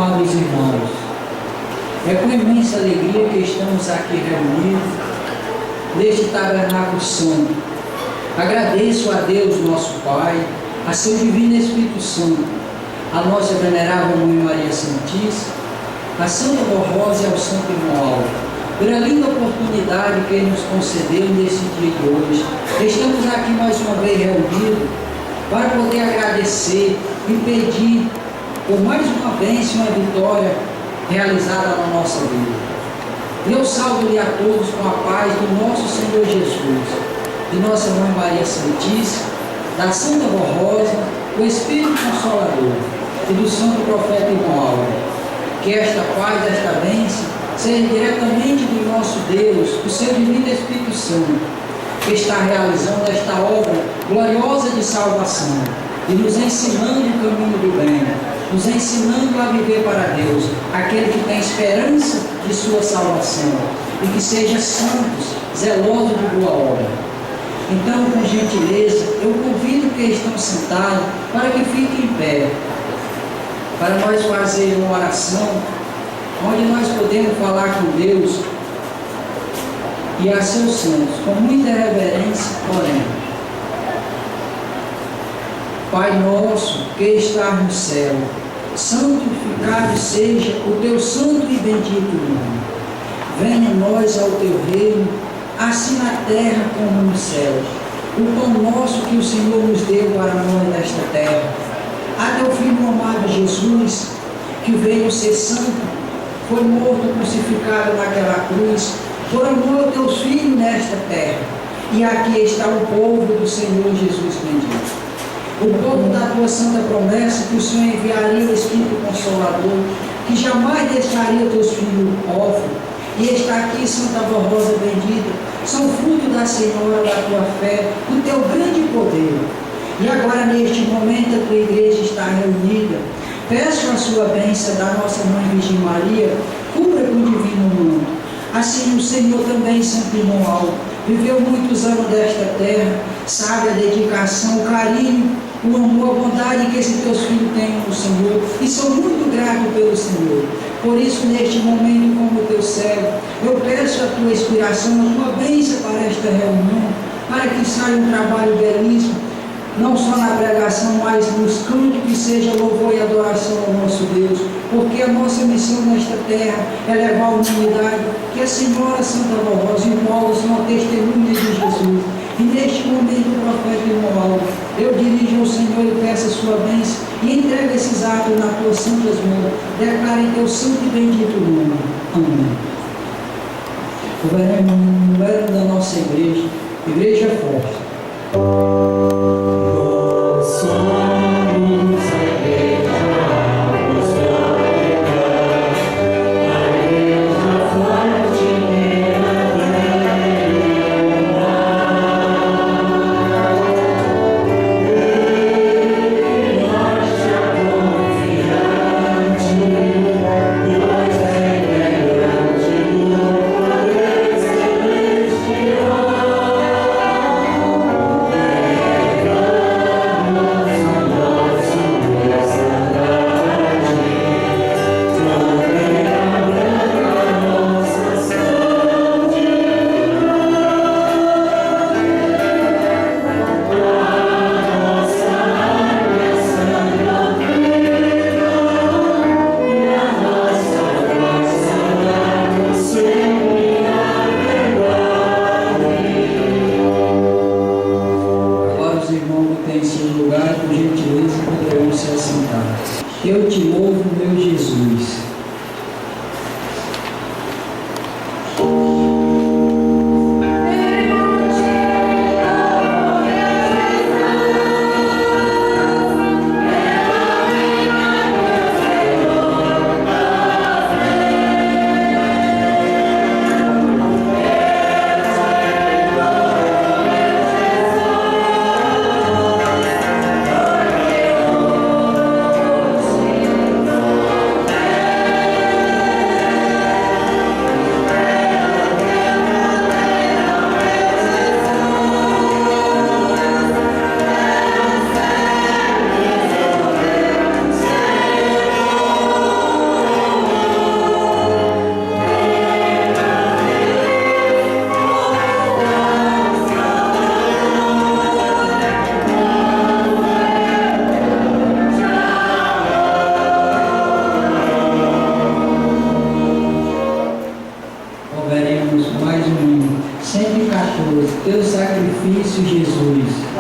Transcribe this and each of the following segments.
amados irmãos, é com imensa alegria que estamos aqui reunidos neste tabernáculo santo. Agradeço a Deus, nosso Pai, a seu divino Espírito Santo, a nossa venerável Mãe Maria Santíssima, a Santa Borrosa e ao Santo Irmão Álvaro, pela linda oportunidade que Ele nos concedeu nesse dia de hoje. Estamos aqui mais uma vez reunidos para poder agradecer e pedir por mais uma bênção e uma vitória realizada na nossa vida. Eu salvo-lhe a todos com a paz do nosso Senhor Jesus, de nossa Mãe Maria Santíssima, da Santa Borrosa, do Espírito Consolador e do Santo Profeta Irmão Álvaro. Que esta paz, esta bênção, seja diretamente do nosso Deus, do seu divino Espírito Santo, que está realizando esta obra gloriosa de salvação e nos ensinando o caminho do bem, nos ensinando a viver para Deus, aquele que tem esperança de sua salvação e que seja santos, zelosos de boa obra. Então, com gentileza, eu convido que estão sentados para que fiquem em pé, para nós fazer uma oração onde nós podemos falar com Deus e a seus santos, com muita reverência, porém. Pai nosso que estás no céu, santificado seja o teu santo e bendito nome. Venha a nós ao teu reino, assim na terra como nos céus. O pão nosso que o Senhor nos deu para nós nesta terra. A teu Filho amado Jesus, que veio ser santo, foi morto, crucificado naquela cruz, por amor aos teus filhos nesta terra. E aqui está o povo do Senhor Jesus bendito. O povo da tua santa promessa, que o Senhor enviaria o Espírito Consolador, que jamais deixaria teus filhos órfãos. E está aqui, Santa Borrosa bendita, são fruto da Senhora, da tua fé, do teu grande poder. E agora, neste momento, a tua igreja está reunida. Peço a sua bênção da nossa Mãe Virgem Maria, cubra com o divino mundo. Assim o Senhor também, Santo Irmão Álvaro, viveu muitos anos desta terra, sabe a dedicação, o carinho, o amor, a bondade que esses teus filhos têm no Senhor, e sou muito grato pelo Senhor. Por isso, neste momento, como teu servo, eu peço a tua inspiração, a tua bênção para esta reunião, para que saia um trabalho belíssimo, não só na pregação, mas nos cantos, que seja louvor e adoração ao nosso Deus, porque a nossa missão nesta terra é levar a humanidade, que a Senhora Santa Borrosa e o Paulo são a testemunha de Jesus. E neste momento, o profeta Irmão Álvaro, eu dirijo ao Senhor e peço a sua bênção e entrego esses atos nas tuas santas mãos. Declare em teu santo e bendito nome. Amém. O governo da nossa igreja, igreja forte. Nós somos a igreja apostólica, a igreja forte e norte a confiante, pois venerante do poder celestial. Eu te louvo, meu Jesus. Cristo Jesus.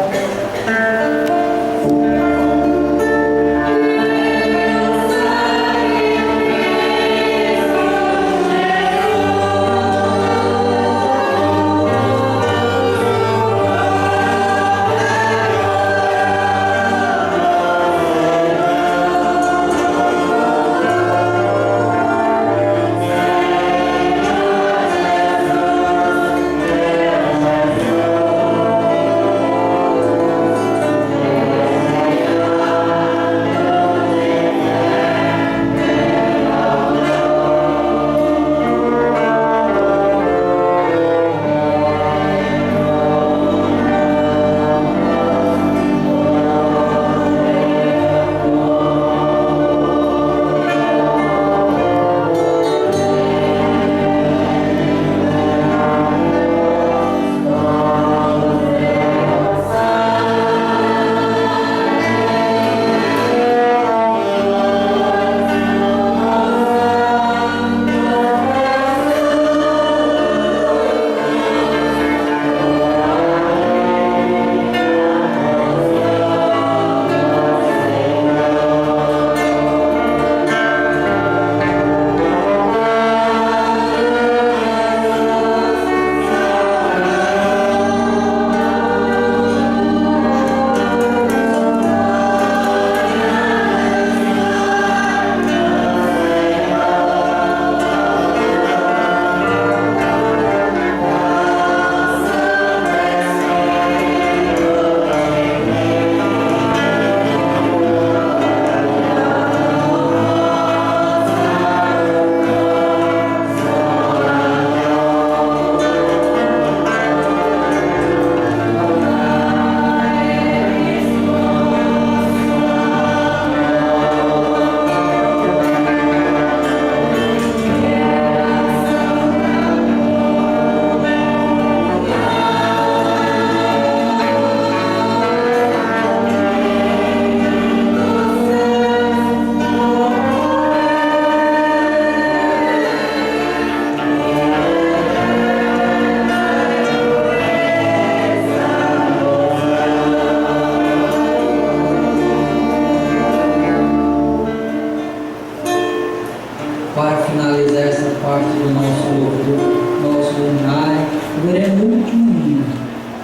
Para finalizar essa parte do nosso louvor, nosso lunário, veremos o último hino,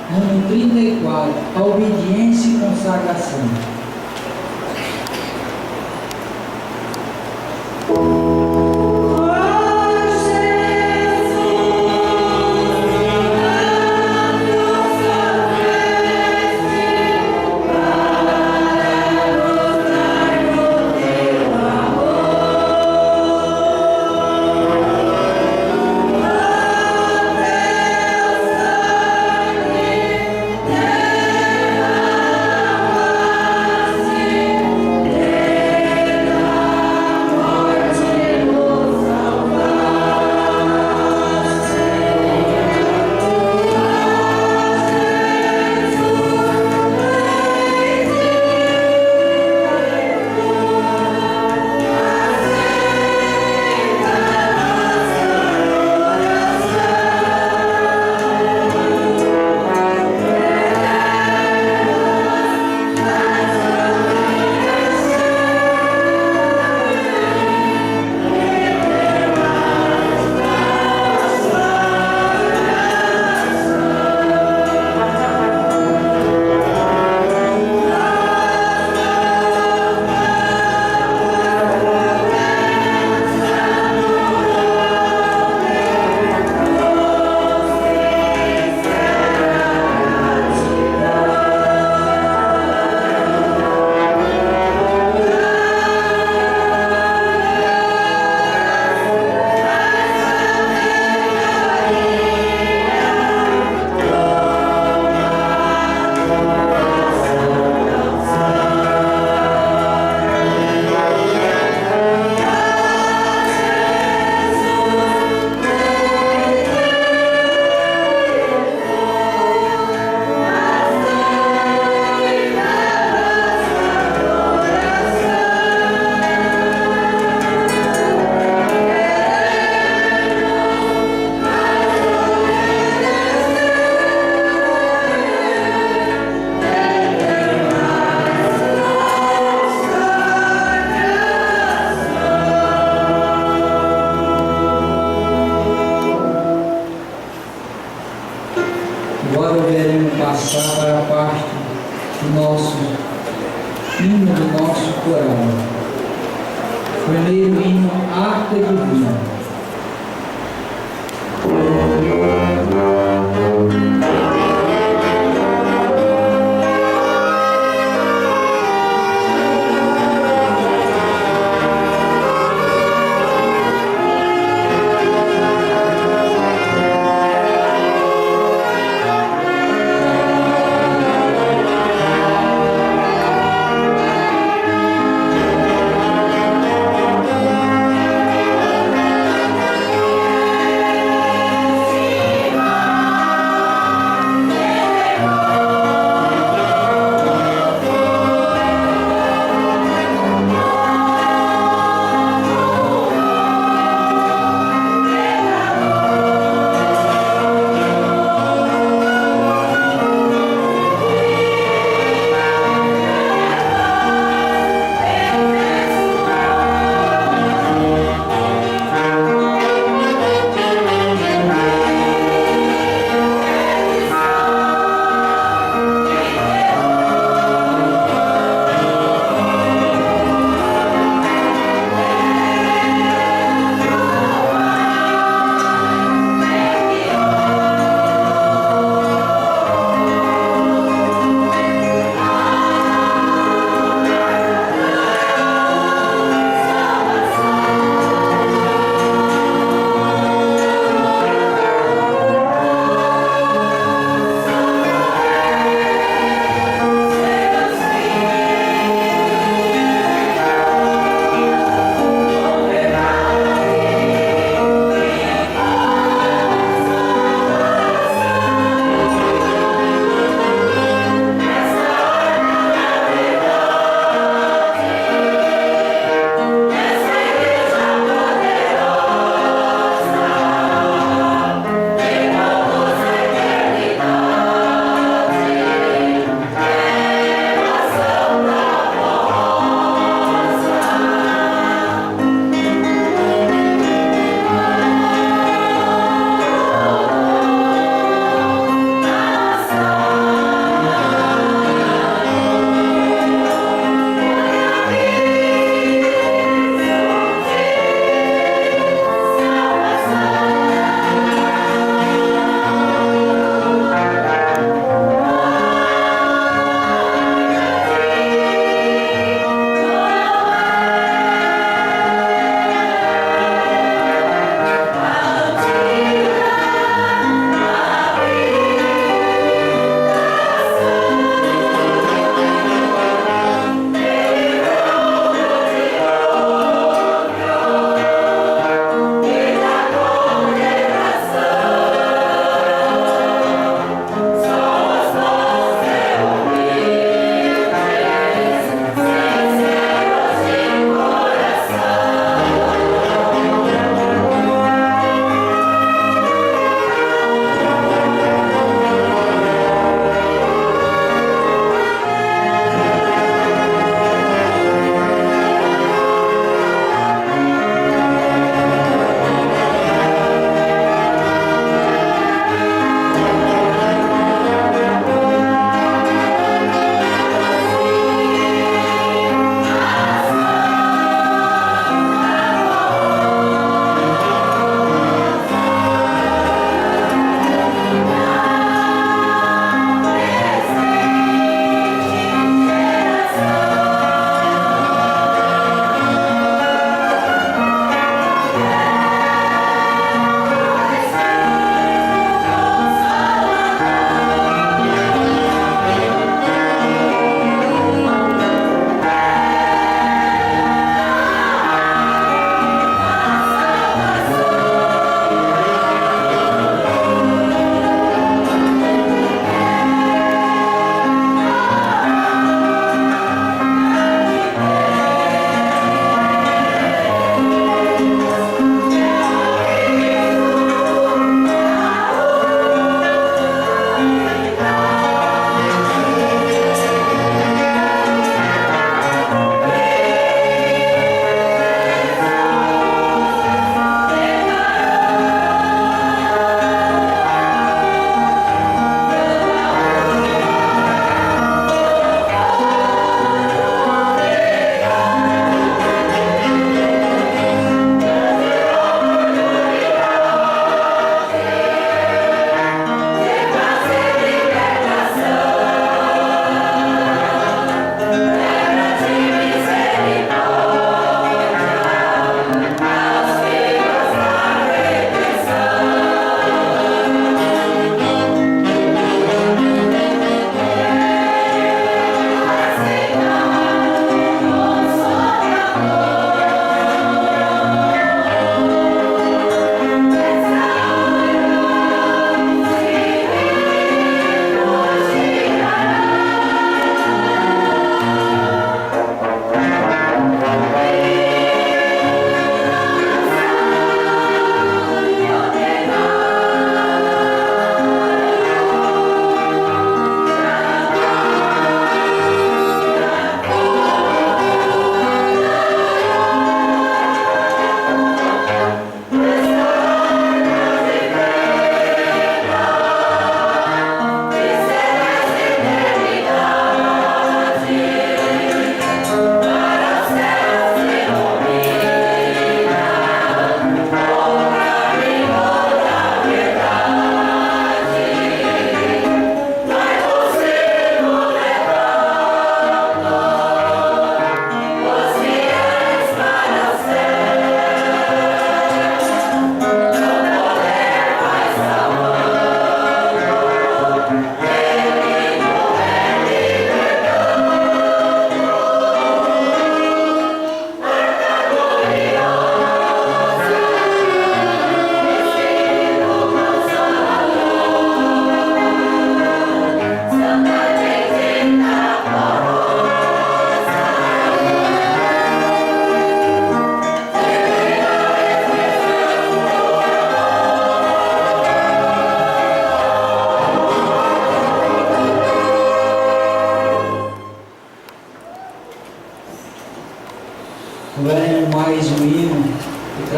ano 34, a obediência e consagração. Amen. primeiro hino Arca Divina. Sim.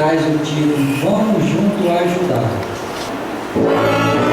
traz o título Vamos Junto Ajudar. Vamos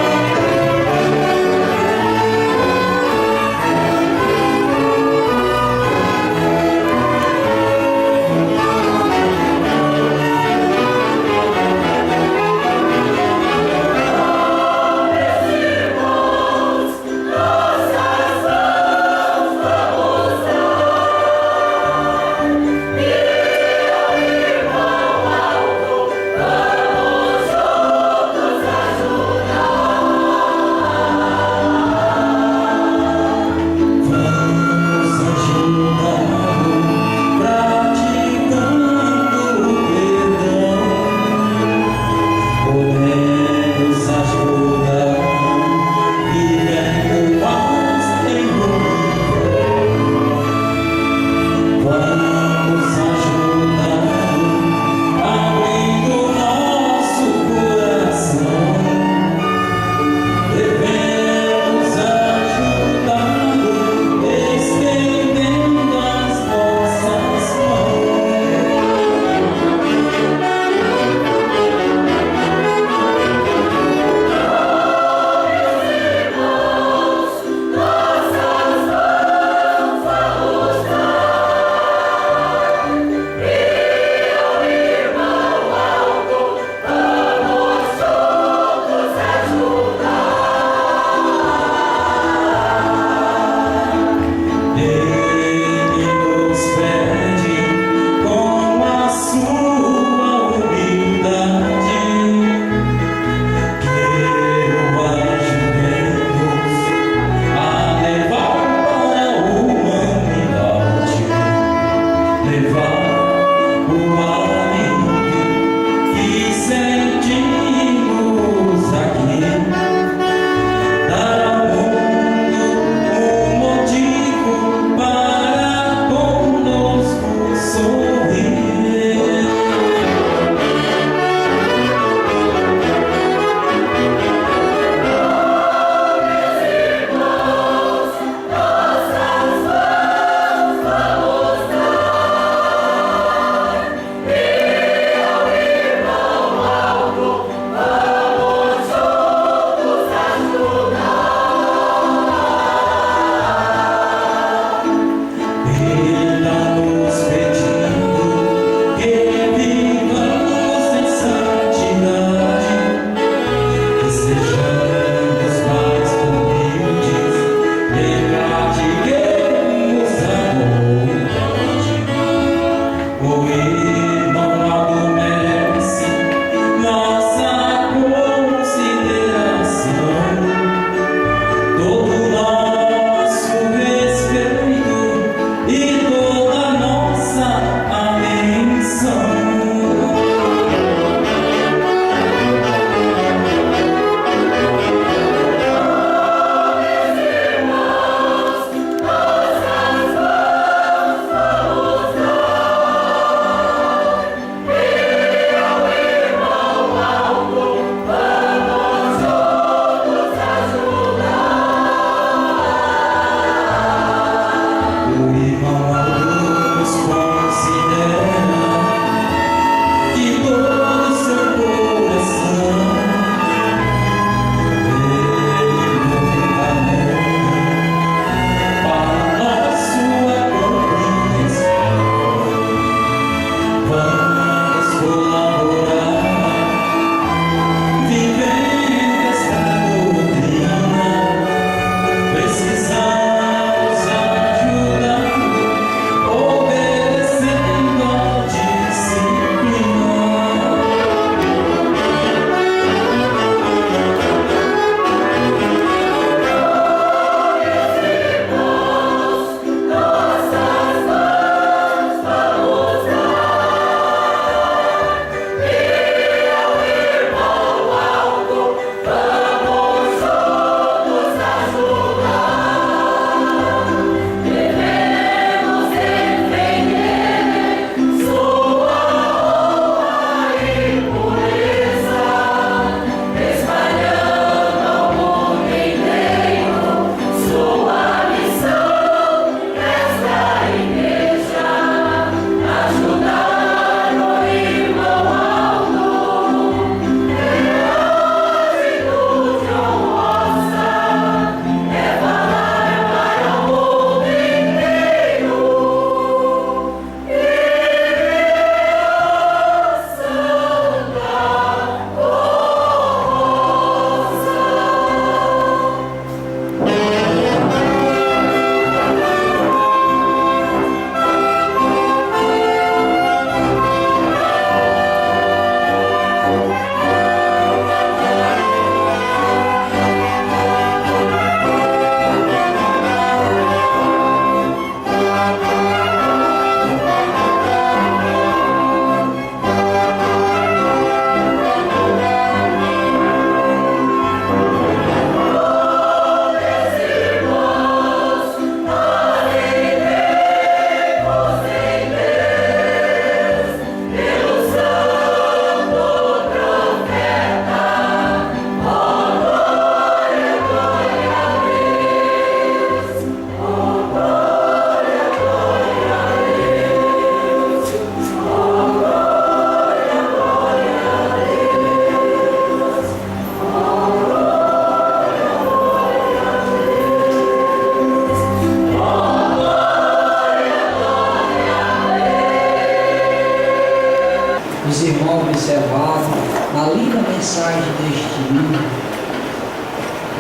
os irmãos observaram na linda mensagem deste hino,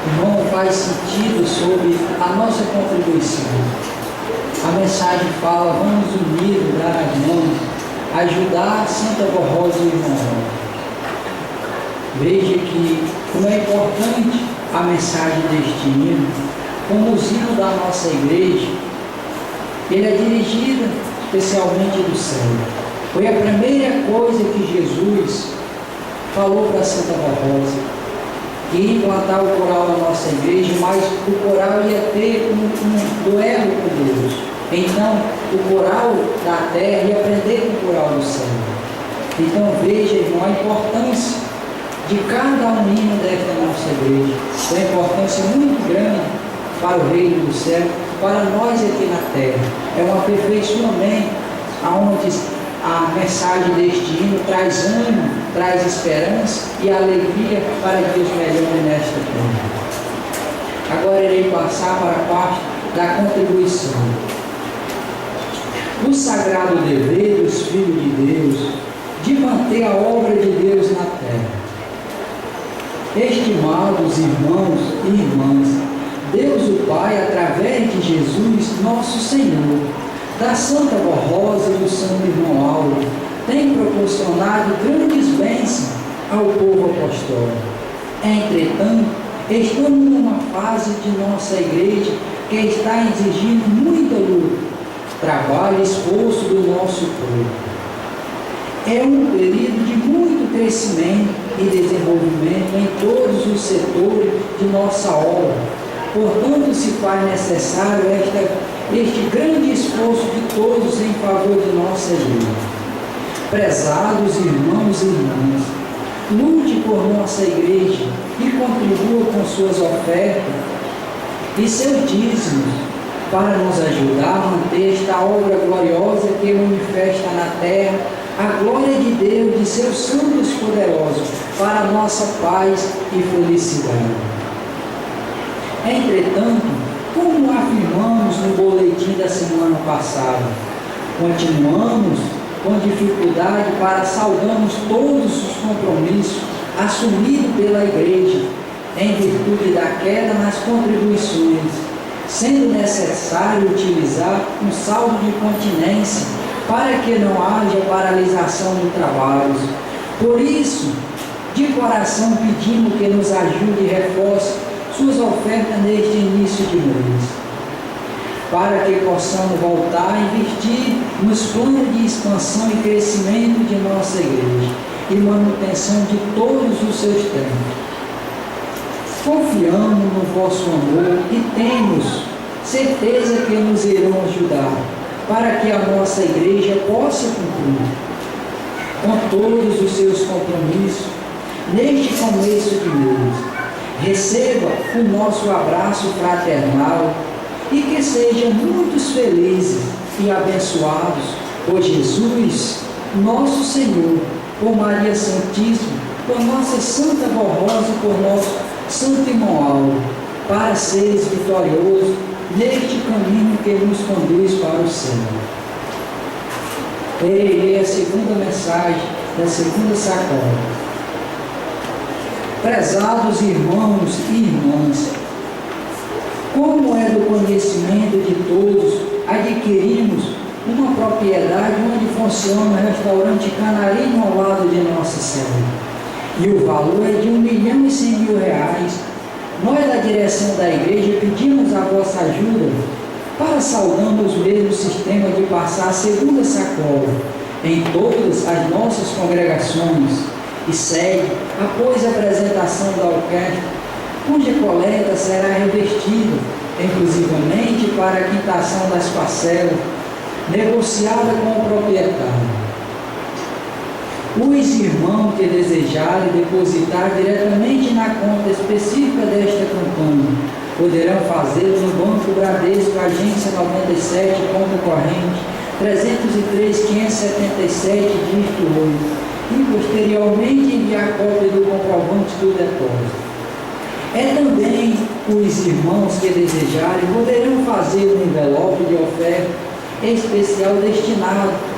irmão, faz sentido sobre a nossa contribuição. A mensagem fala, vamos unidos, dar as mãos, ajudar Santa Borrosa e o irmão Rosa. Veja que como é importante a mensagem deste hino, como os hinos da nossa igreja, ele é dirigido especialmente do céu. Foi a primeira coisa que Jesus falou para Santa Borrosa, que ia implantar o coral na nossa igreja, mas o coral ia ter um duelo com Deus. Então, o coral da terra ia aprender com o coral do céu. Então, veja, irmão, a importância de cada um hino desta nossa igreja. Uma importância muito grande para o reino do céu, para nós aqui na terra. É um aperfeiçoamento, aonde a mensagem deste hino traz ânimo, traz esperança e alegria para Deus melhor nesta terra. Agora irei passar para a parte da contribuição. O sagrado dever dos filhos de Deus de manter a obra de Deus na terra. Estimados irmãos e irmãs, Deus o Pai, através de Jesus, nosso Senhor, da Santa Borrosa e do Santo Irmão Auro, tem proporcionado grandes bênçãos ao povo apostólico. Entretanto, estamos numa fase de nossa igreja que está exigindo muita luta, trabalho e esforço do nosso povo. É um período de muito crescimento e desenvolvimento em todos os setores de nossa obra. Portanto, se faz necessário este grande esforço de todos em favor de nossa igreja. Prezados irmãos e irmãs, lute por nossa igreja e contribua com suas ofertas e seus dízimos para nos ajudar a manter esta obra gloriosa que manifesta na terra a glória de Deus, de seus santos poderosos, para a nossa paz e felicidade. Entretanto, como afirmamos no boletim da semana passada, continuamos com dificuldade para saldarmos todos os compromissos assumidos pela igreja em virtude da queda nas contribuições, sendo necessário utilizar um saldo de continência para que não haja paralisação de trabalhos. Por isso, de coração pedimos que nos ajude e reforce suas ofertas neste início de mês, para que possamos voltar a investir nos planos de expansão e crescimento de nossa igreja e manutenção de todos os seus templos. Confiamos no vosso amor e temos certeza que nos irão ajudar para que a nossa igreja possa cumprir com todos os seus compromissos neste começo de mês. Receba o nosso abraço fraternal e que sejam muitos felizes e abençoados por Jesus, nosso Senhor, por Maria Santíssima, por nossa Santa Borrosa e por nosso Santo Irmão Auro, para seres vitoriosos neste caminho que nos conduz para o céu. Lerei a segunda mensagem da segunda sacola. Prezados irmãos e irmãs, como é do conhecimento de todos, adquirimos uma propriedade onde funciona o restaurante Canarinho ao lado de nossa sede. E o valor é de R$1.100.000. Nós, da direção da igreja, pedimos a vossa ajuda para saldarmos o mesmo sistema de passar a segunda sacola em todas as nossas congregações e segue após a apresentação da orquestra, cuja coleta será revestida exclusivamente para a quitação das parcelas, negociada com o proprietário. Os irmãos que desejarem depositar diretamente na conta específica desta campanha poderão fazê-lo no Banco Bradesco, agência 97, conta corrente 303.577, dígito 8, e posteriormente enviar cópia do comprovante do depósito. Também os irmãos que desejarem poderão fazer um envelope de oferta especial destinado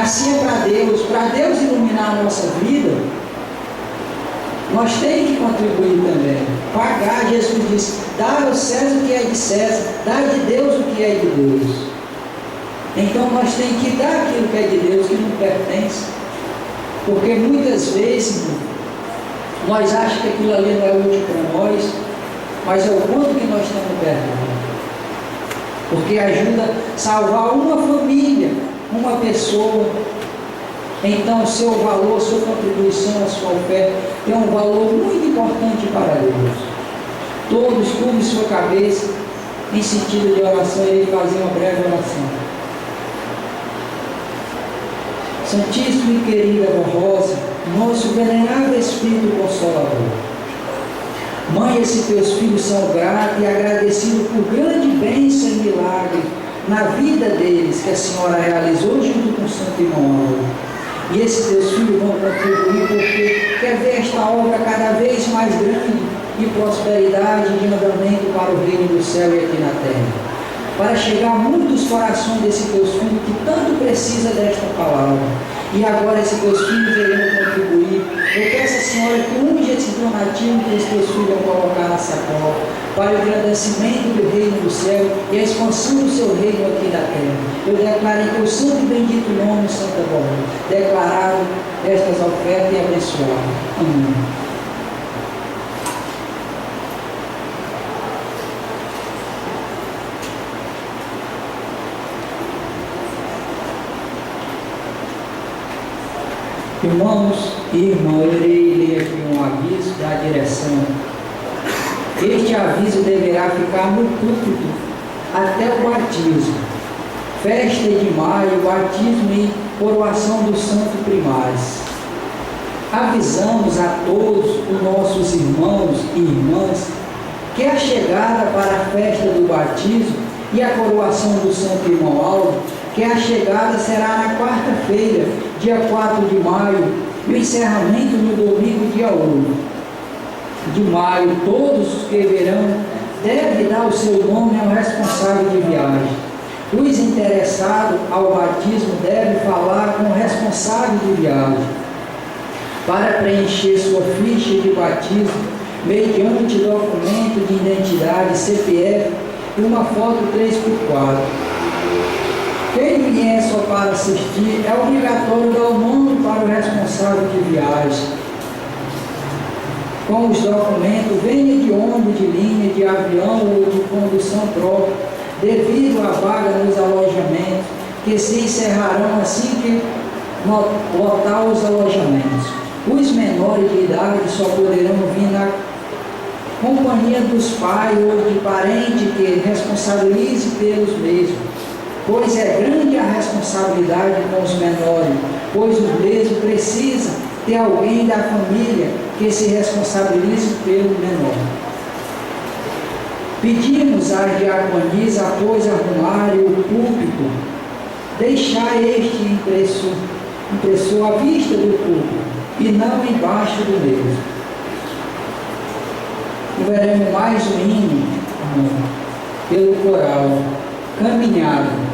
Assim é para Deus iluminar a nossa vida, nós temos que contribuir também, pagar. Jesus disse: dá ao César o que é de César, dá de Deus o que é de Deus. Então nós temos que dar aquilo que é de Deus, que não pertence, porque muitas vezes nós achamos que aquilo ali não é útil para nós, mas é o quanto que nós estamos perdendo, porque ajuda a salvar uma família, uma pessoa. Então, seu valor, sua contribuição, a sua oferta tem um valor muito importante para Deus. Todos curvem sua cabeça em sentido de oração e fazer uma breve oração. Santíssimo e querida Rosa, nosso venerável Espírito Consolador, Mãe, esses teus filhos são gratos e agradecidos por grande bênção e milagre na vida deles que a Senhora realizou junto com o Santo Irmão Álvaro. E esses teus filhos vão contribuir porque quer ver esta obra cada vez mais grande de prosperidade e de andamento para o reino do céu e aqui na terra, para chegar a muitos corações desses teus filhos que tanto precisa desta palavra. E agora esses teus filhos irão contribuir. Eu peço à Senhora que unge esse donativo que os teus filhos vão colocar na sacola, para o engrandecimento do reino do céu e a expansão do seu reino aqui na terra. Eu declaro em teu santo e bendito nome, Santa Bárbara, declarado estas ofertas e abençoado. Amém. Irmãos e irmãs, eu irei ler aqui um aviso da direção. Este aviso deverá ficar no púlpito até o batismo, festa de maio, batismo e coroação dos santos primários. Avisamos a todos os nossos irmãos e irmãs que a chegada para a festa do batismo e a coroação do Santo Irmão Álvaro, que a chegada será na quarta-feira, dia 4 de maio, e o encerramento no domingo, dia 8 de maio. Todos os que verão devem dar o seu nome ao responsável de viagem. Os interessados ao batismo devem falar com o responsável de viagem para preencher sua ficha de batismo mediante documento de identidade, CPF e uma foto 3x4. Quem vier só para assistir, é obrigatório dar o nome para o responsável de viagem. Com os documentos, venha de ônibus, de linha, de avião ou de condução própria, devido à vaga nos alojamentos, que se encerrarão assim que lotar os alojamentos. Os menores de idade só poderão vir na companhia dos pais ou de parente que responsabilize pelos mesmos, pois é grande a responsabilidade com os menores, pois os mesmos precisam ter alguém da família que se responsabilize pelo menor. Pedimos à diaconisa, após arrumarem o púlpito, deixar este impressor à vista do púlpito e não embaixo do mesmo. Veremos mais um hino pelo coral, Caminhada.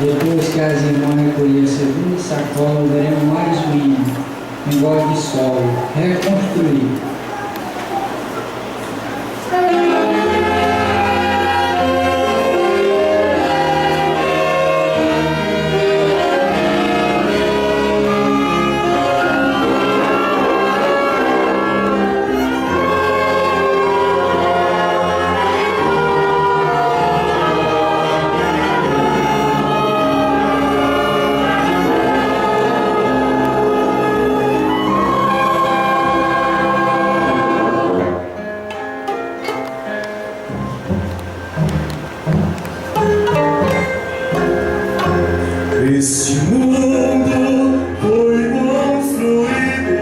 Depois que as irmãs recolhiam a segunda sacola, veremos mais um hino, em voz de solo, reconstruir. Este mundo foi construído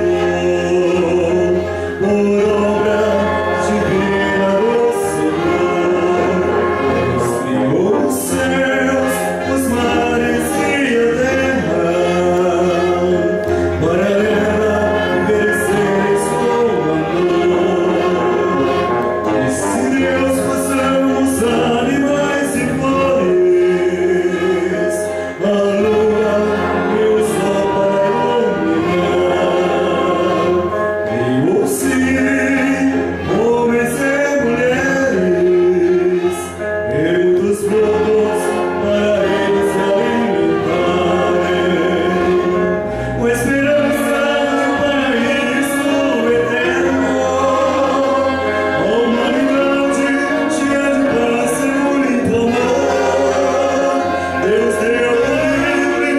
por obra divina do Senhor. Deus criou os céus, os mares e a terra, para ela merecer seu amor. E se Deus façamos animais e flores, a lua e o sol para iluminar, criou sim homens e mulheres, e muitos frutos para eles se alimentarem, com esperança de um paraíso eterno. A humanidade cheia de paz, seguro e amor, Deus deu livre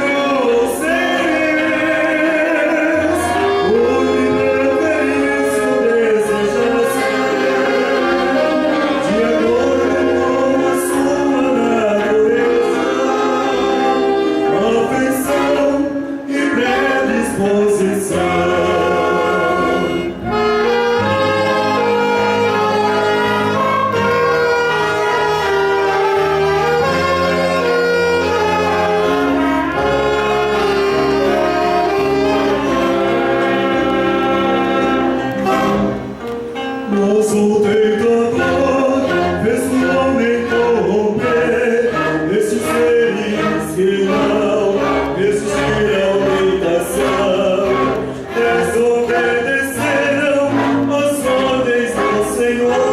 aos seres, por preferência desejar de acordo com a sua natureza, afeição e predisposição. Nosso tentador fez o homem corromper estes seres que não resistiram à tentação, desobedeceram às ordens do Senhor.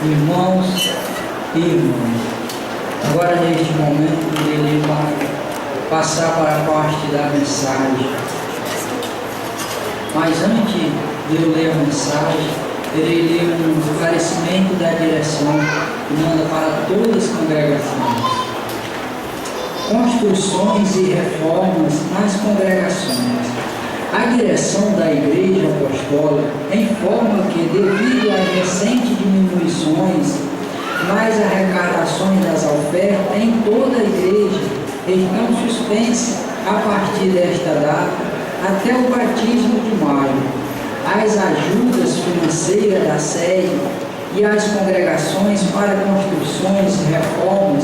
Irmãos e irmãs, agora neste momento ele vai passar para a parte da mensagem. Mas antes de eu ler a mensagem, irei ler um esclarecimento da direção que manda para todas as congregações. Construções e reformas nas congregações. A direção da Igreja Apostólica informa que, devido às recentes diminuições nas arrecadações das ofertas em toda a Igreja, estão suspensas a partir desta data até o batismo de maio. As ajudas financeiras da sede e as congregações para construções, reformas,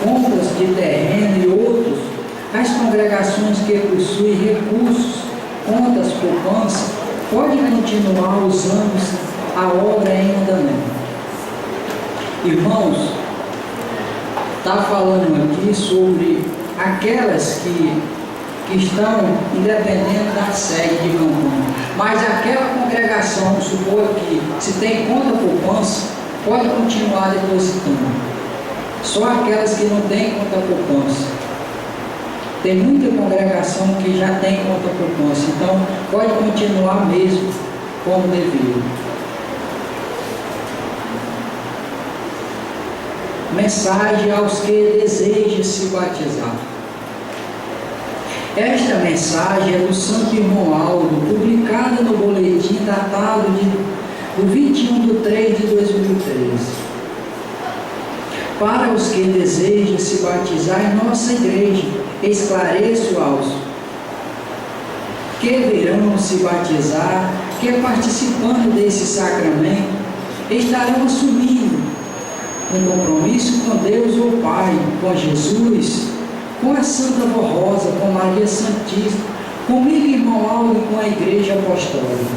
compras de terreno e outros, as congregações que possuem recursos, contas, poupança, podem continuar usando a obra em andamento. Irmãos, está falando aqui sobre aquelas que estão independentes da sede de campanha, mas aquela congregação, supor que se tem conta poupança, pode continuar depositando. Só aquelas que não têm conta poupança. Tem muita congregação que já tem conta poupança, então pode continuar mesmo como devido. Mensagem aos que desejam se batizar. Esta mensagem é do Santo Irmão Aldo, publicada no boletim datado do 21/3/2013. Para os que desejam se batizar em nossa igreja, esclareço aos que virão se batizar, que participando desse sacramento, estarão assumindo um compromisso com Deus ou Pai, com Jesus, com a Santa Rosa, com Maria Santíssima, comigo, irmão Aldo, e com a Igreja Apostólica.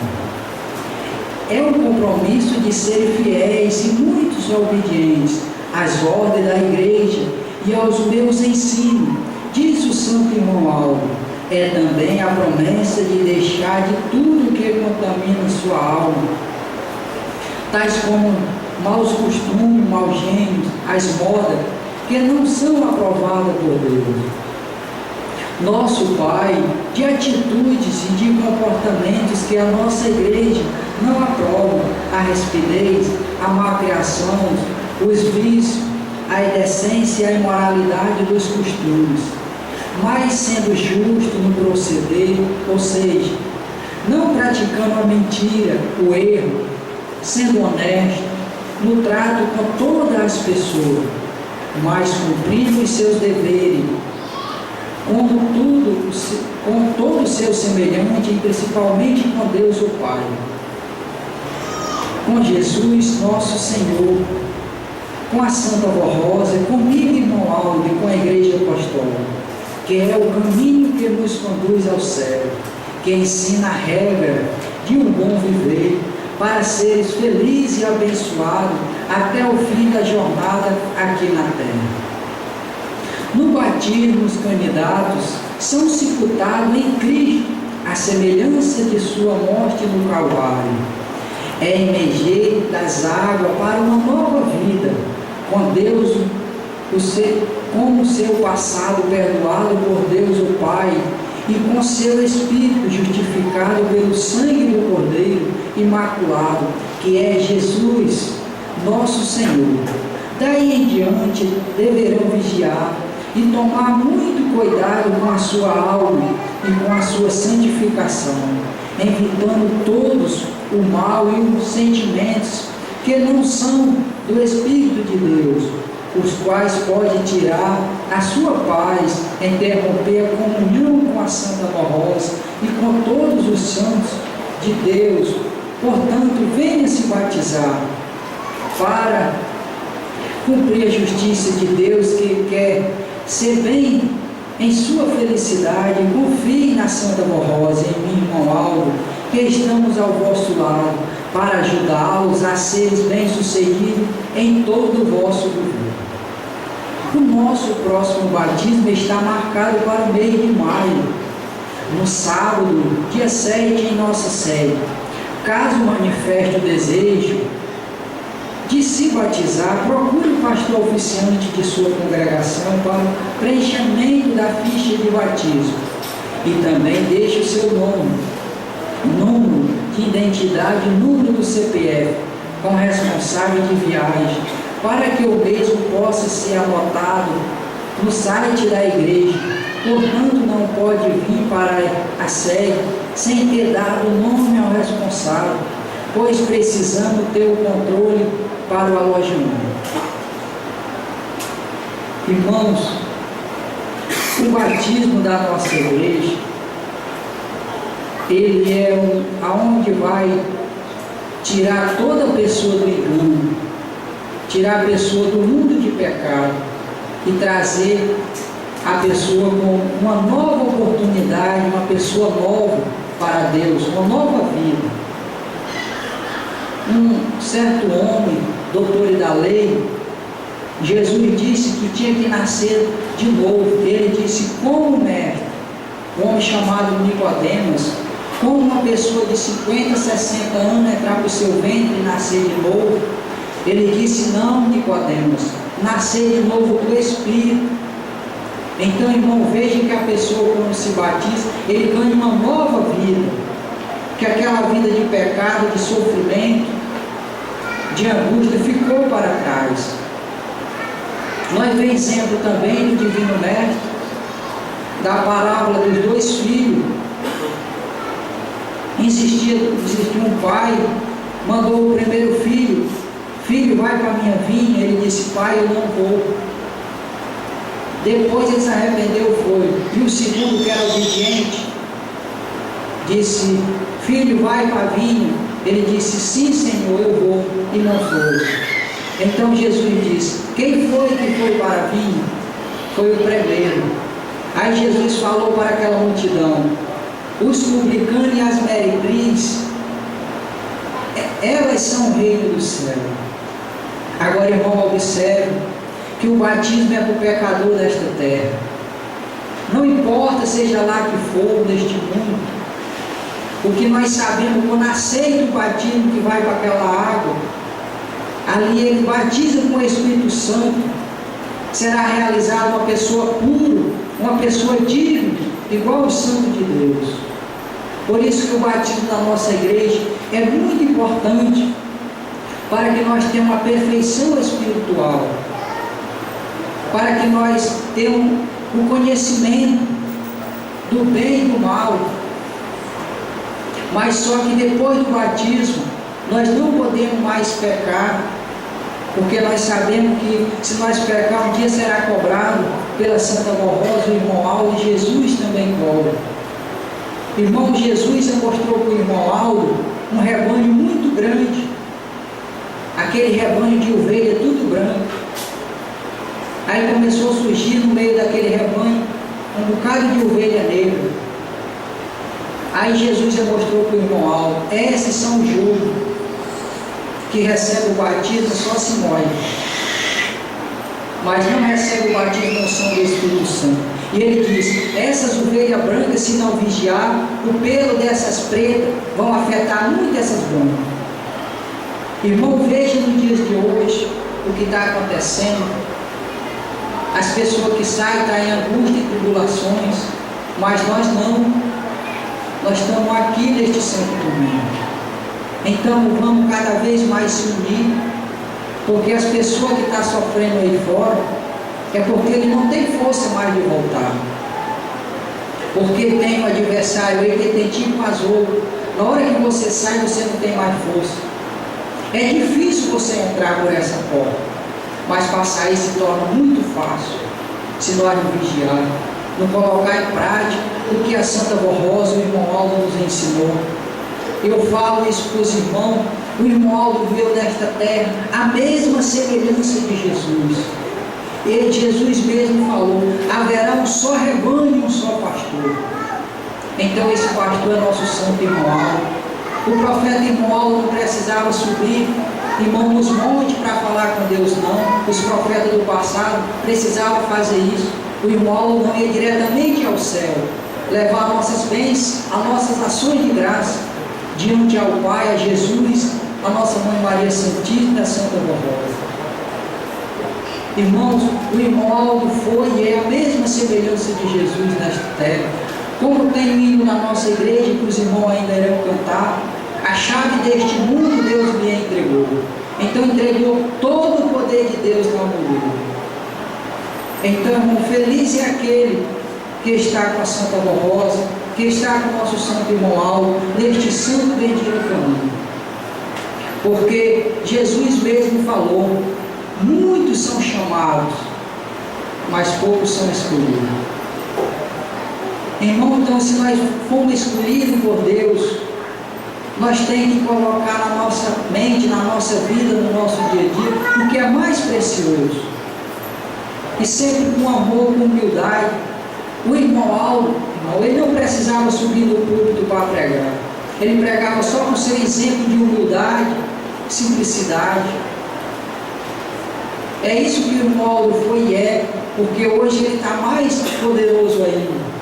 É um compromisso de ser fiéis e muitos obedientes às ordens da Igreja e aos meus ensinos, diz o Santo Irmão Aldo. É também a promessa de deixar de tudo que contamina sua alma, tais como maus costumes, maus gênios, as modas, que não são aprovadas por Deus. Nosso Pai, de atitudes e de comportamentos que a nossa igreja não aprova, a rispidez, a má criação, os vícios, a indecência e a imoralidade dos costumes, mas sendo justo no proceder, ou seja, não praticando a mentira, o erro, sendo honesto no trato com todas as pessoas, mas cumprindo os seus deveres, com todo o seu semelhante, e principalmente com Deus o Pai, com Jesus nosso Senhor, com a Santa Rosa, comigo, irmão Aldo, e com a Igreja Apostólica, que é o caminho que nos conduz ao céu, que ensina a regra de um bom viver, para seres felizes e abençoados até o fim da jornada aqui na terra. No batismo, os candidatos são sepultados em Cristo, a semelhança de sua morte no Calvário. É emergir das águas para uma nova vida, com Deus, com o seu passado perdoado por Deus o Pai, e com seu Espírito justificado pelo sangue do Cordeiro imaculado, que é Jesus, nosso Senhor. Daí em diante deverão vigiar e tomar muito cuidado com a sua alma e com a sua santificação, evitando todos o mal e os sentimentos que não são do Espírito de Deus, os quais pode tirar a sua paz, interromper a comunhão com a Santa Rosa e com todos os santos de Deus. Portanto, venha se batizar para cumprir a justiça de Deus, que quer ser bem em sua felicidade. Confie na Santa Rosa, em mim, irmão Aldo, que estamos ao vosso lado para ajudá-los a seres bem-sucedidos em todo o vosso governo. O nosso próximo batismo está marcado para o mês de maio, no sábado, dia 7, em nossa sede. Caso manifeste o desejo de se batizar, procure o pastor oficiante de sua congregação para o preenchimento da ficha de batismo. E também deixe o seu nome, número de identidade, número do CPF, com o responsável de viagem, para que o mesmo possa ser anotado no site da igreja. Portanto, não pode vir para a sede sem ter dado o nome ao responsável, pois precisamos ter o controle para o alojamento. Irmãos, o batismo da nossa igreja, ele é aonde vai tirar toda a pessoa do engano, tirar a pessoa do mundo de pecado e trazer a pessoa com uma nova oportunidade, uma pessoa nova para Deus, uma nova vida. Um certo homem, doutor da lei, Jesus disse que tinha que nascer de novo. Ele disse: como mestre, um homem chamado Nicodemos, como uma pessoa de 50, 60 anos entrar para o seu ventre e nascer de novo? Ele disse: não, Nicodemos, nascer de novo do Espírito. Então, irmão, veja que a pessoa, quando se batiza, ele ganha uma nova vida, que aquela vida de pecado, de sofrimento, de angústia ficou para trás. Nós vemos exemplo também do Divino Mestre, da parábola dos dois filhos. Insistia um pai, mandou o primeiro filho: filho, vai para a minha vinha. Ele disse: pai, eu não vou. Depois ele se arrependeu, foi. E o segundo, que era obediente, disse: filho, vai para a vinha. Ele disse: sim, Senhor, eu vou. E não foi. Então Jesus disse: quem foi que foi para a vinha? Foi o primeiro. Aí Jesus falou para aquela multidão: os publicanos e as meretrizes, elas são o reino do céu. Agora, irmão, observe que o batismo é para o pecador desta terra. Não importa, seja lá que for, neste mundo, o que nós sabemos, quando aceita o batismo que vai para aquela água, ali ele batiza com o Espírito Santo, será realizada uma pessoa pura, uma pessoa digna, igual o Santo de Deus. Por isso que o batismo da nossa igreja é muito importante, para que nós tenhamos uma perfeição espiritual, para que nós tenhamos o conhecimento do bem e do mal. Mas só que depois do batismo, nós não podemos mais pecar, porque nós sabemos que se nós pecar, um dia será cobrado pela Santa Morrosa, o irmão Aldo, e Jesus também cobra. Irmão, Jesus mostrou para o irmão Aldo um rebanho muito grande, aquele rebanho de ovelha tudo branco. Aí começou a surgir no meio daquele rebanho um bocado de ovelha negra. Aí Jesus mostrou para o irmão Aldo: esses são os juros que recebem o batismo, só se molham, mas não recebem o batismo no som do Espírito Santo. E ele diz: essas ovelhas brancas, se não vigiar, o pelo dessas pretas vão afetar muito essas brancas. Irmão, veja nos dias de hoje o que está acontecendo. As pessoas que saem estão em angústia e tribulações, mas nós não. Nós estamos aqui neste santo domingo. Então vamos cada vez mais se unir, porque as pessoas que estão sofrendo aí fora é porque ele não tem força mais de voltar, porque tem um adversário aí que tem tipo azul. Na hora que você sai, você não tem mais força. É difícil você entrar por essa porta, mas passar aí se torna muito fácil, se nós não vigiarmos, não colocar em prática o que a Santa Morrosa, o irmão Aldo nos ensinou. Eu falo isso para os irmãos: o irmão Aldo veio desta terra a mesma semelhança de Jesus. E Jesus mesmo falou: haverá um só rebanho e um só pastor. Então esse pastor é nosso santo irmão Aldo. O profeta irmão Aldo não precisava subir, irmão, nos montes para falar com Deus, não. Os profetas do passado precisavam fazer isso. O irmão Aldo não ia diretamente ao céu, levar nossas bênçãos, as nossas ações de graça diante ao Pai, a Jesus, a nossa Mãe Maria Santíssima e a Santa Rosa. Irmãos, o irmão Aldo foi e é a mesma semelhança de Jesus nesta terra. Como tem um hino na nossa igreja que os irmãos ainda irão cantar, a chave deste mundo Deus me entregou. Então entregou todo o poder de Deus na mão dele. Então, irmão, feliz é aquele que está com a Santa Rosa, que está com o nosso santo irmão Aldo, neste santo bendito caminho. Porque Jesus mesmo falou, muitos são chamados, mas poucos são escolhidos. Irmão, então, se nós fomos escolhidos por Deus, nós temos que colocar na nossa mente, na nossa vida, no nosso dia a dia, o que é mais precioso. E sempre com amor, com humildade. O irmão Aldo, ele não precisava subir no púlpito para pregar. Ele pregava só com seu exemplo de humildade, simplicidade. É isso que o irmão Aldo foi e é, porque hoje ele está mais poderoso ainda.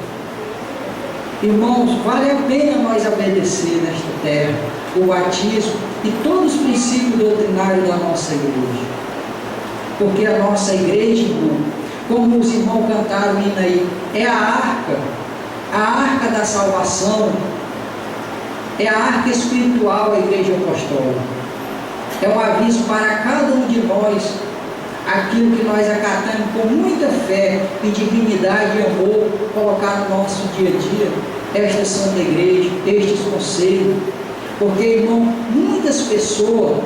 Irmãos, vale a pena nós obedecer nesta terra o batismo e todos os princípios doutrinários da nossa igreja. Porque a nossa igreja, irmão, como os irmãos cantaram o hino aí, é a arca da salvação, é a arca espiritual, a igreja apostólica. É um aviso para cada um de nós, aquilo que nós acatamos com muita fé e dignidade e amor, colocar no nosso dia a dia, esta santa igreja, estes conselhos. Porque, irmão, muitas pessoas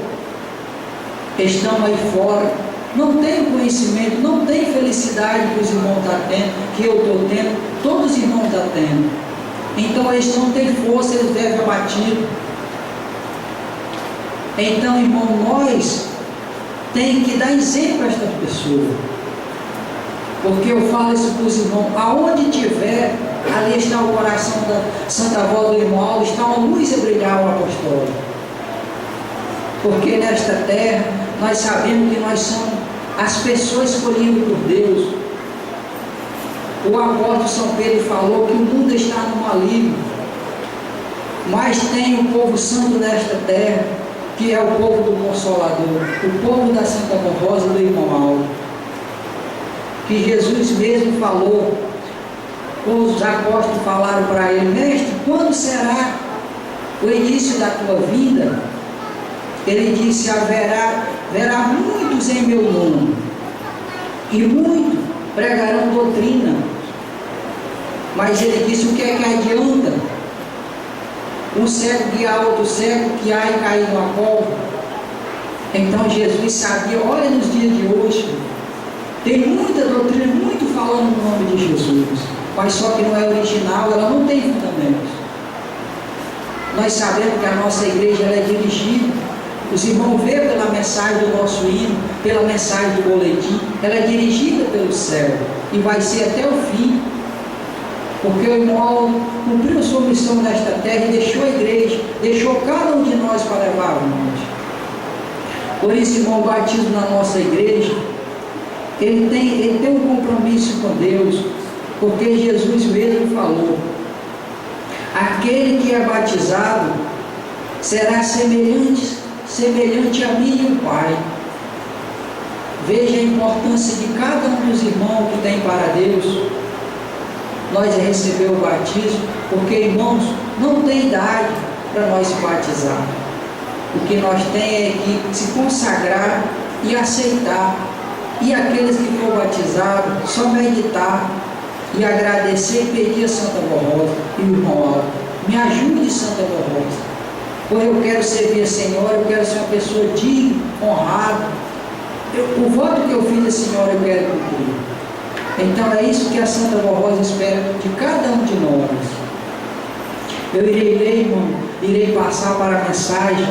estão aí fora, não tem conhecimento, não tem felicidade que os irmãos estão tendo, que eu estou tendo, todos os irmãos estão tendo. Então eles não têm força, eles devem abatir. Então, irmão, nós temos que dar exemplo a estas pessoas. Porque eu falo isso para os irmãos, aonde tiver, ali está o coração da Santa Voz do irmão Aldo, está uma luz a brilhar o apostólico. Porque nesta terra, nós sabemos que nós somos as pessoas escolhidas por Deus. O apóstolo São Pedro falou que o mundo está no maligno, mas tem o povo santo nesta terra, que é o povo do Consolador, o povo da Santa Rosa do irmão Aldo, que Jesus mesmo falou, os apóstolos falaram para ele, mestre, quando será o início da tua vinda? Ele disse, haverá muitos em meu nome, e muitos pregarão doutrina. Mas ele disse, o que é que adianta um cego guiar outro cego, que há e cair numa cova? Então Jesus sabia, olha nos dias de hoje, tem muita doutrina, muito falando no nome de Jesus, mas só que não é original, ela não tem fundamentos. Nós sabemos que a nossa igreja ela é dirigida, os irmãos veem pela mensagem do nosso hino, pela mensagem do boletim, ela é dirigida pelo céu e vai ser até o fim, porque o irmão cumpriu sua missão nesta terra e deixou a igreja, deixou cada um de nós para levar avante. Por isso, irmão, o batismo na nossa igreja, ele tem um compromisso com Deus, porque Jesus mesmo falou, aquele que é batizado será semelhante a mim e o Pai. Veja a importância de cada um dos irmãos que tem para Deus. Nós recebemos o batismo, porque, irmãos, não tem idade para nós se batizar. O que nós temos é que se consagrar e aceitar. E aqueles que foram batizados, só meditar e agradecer e pedir a Santa Rosa e o irmão Aldo, me ajude, Santa Rosa, pois eu quero servir a Senhora, eu quero ser uma pessoa digna, honrada. O voto que eu fiz a Senhora eu quero cumprir. Então é isso que a Santa Rosa espera de cada um de nós. Eu irei ler, irmão, irei passar para a mensagem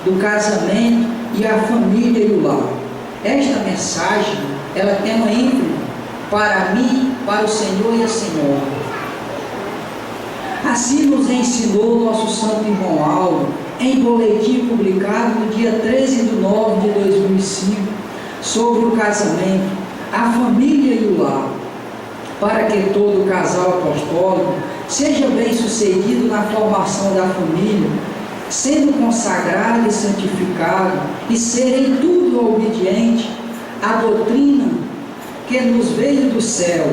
do casamento e a família e o lar. Esta mensagem, ela tem uma ênfase para mim, para o Senhor e a Senhora. Assim nos ensinou nosso santo irmão Aldo, em boletim publicado no dia 13/9/2005, sobre o casamento, a família e o lar, para que todo casal apostólico seja bem sucedido na formação da família sendo consagrado e santificado, e ser em tudo obediente à doutrina que nos veio do céu,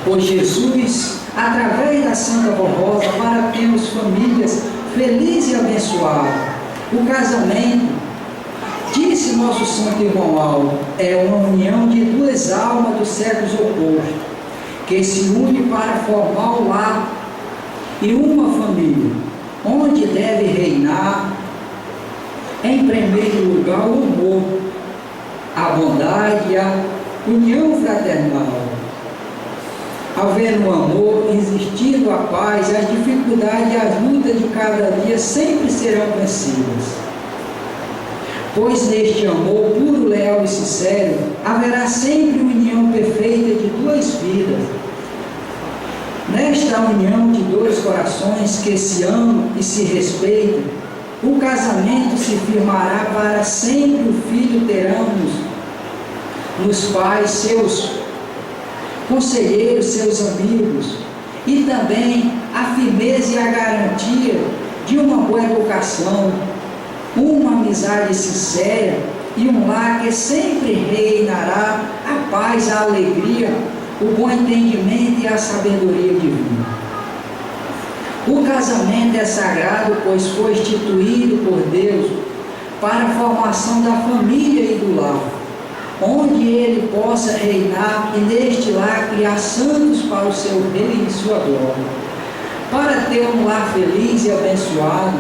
por Jesus, através da Santa Rosa, para termos famílias felizes e abençoadas. O casamento, disse nosso santo irmão Aldo, é uma união de duas almas dos sexos opostos, que se unem para formar o lar e uma família, onde deve reinar, em primeiro lugar, o amor, a bondade e a união fraternal. Havendo o amor, existindo a paz, as dificuldades e as lutas de cada dia sempre serão vencidas. Pois neste amor puro, leal e sincero, haverá sempre união perfeita de duas vidas. Nesta união de dois corações que se amam e se respeitam, o casamento se firmará para sempre. O filho teremos nos pais seus conselheiros, seus amigos, e também a firmeza e a garantia de uma boa educação, uma amizade sincera e um lar que sempre reinará a paz, a alegria, o bom entendimento e a sabedoria divina. O casamento é sagrado, pois foi instituído por Deus para a formação da família e do lar, onde ele possa reinar e neste lar criar santos para o seu reino e sua glória. Para ter um lar feliz e abençoado,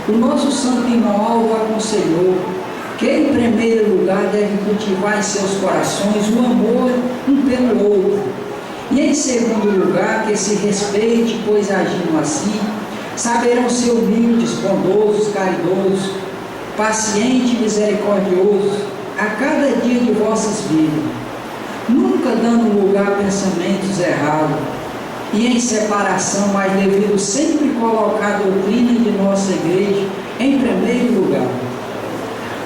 o nosso santo irmão Aldo aconselhou que, em primeiro lugar, deve cultivar em seus corações o amor um pelo outro, e, em segundo lugar, que se respeite, pois, agindo assim, saberão ser humildes, bondosos, caridosos, pacientes e misericordiosos a cada dia de vossas vidas, nunca dando lugar a pensamentos errados e em separação, mas devendo sempre colocar a doutrina de nossa igreja em primeiro lugar,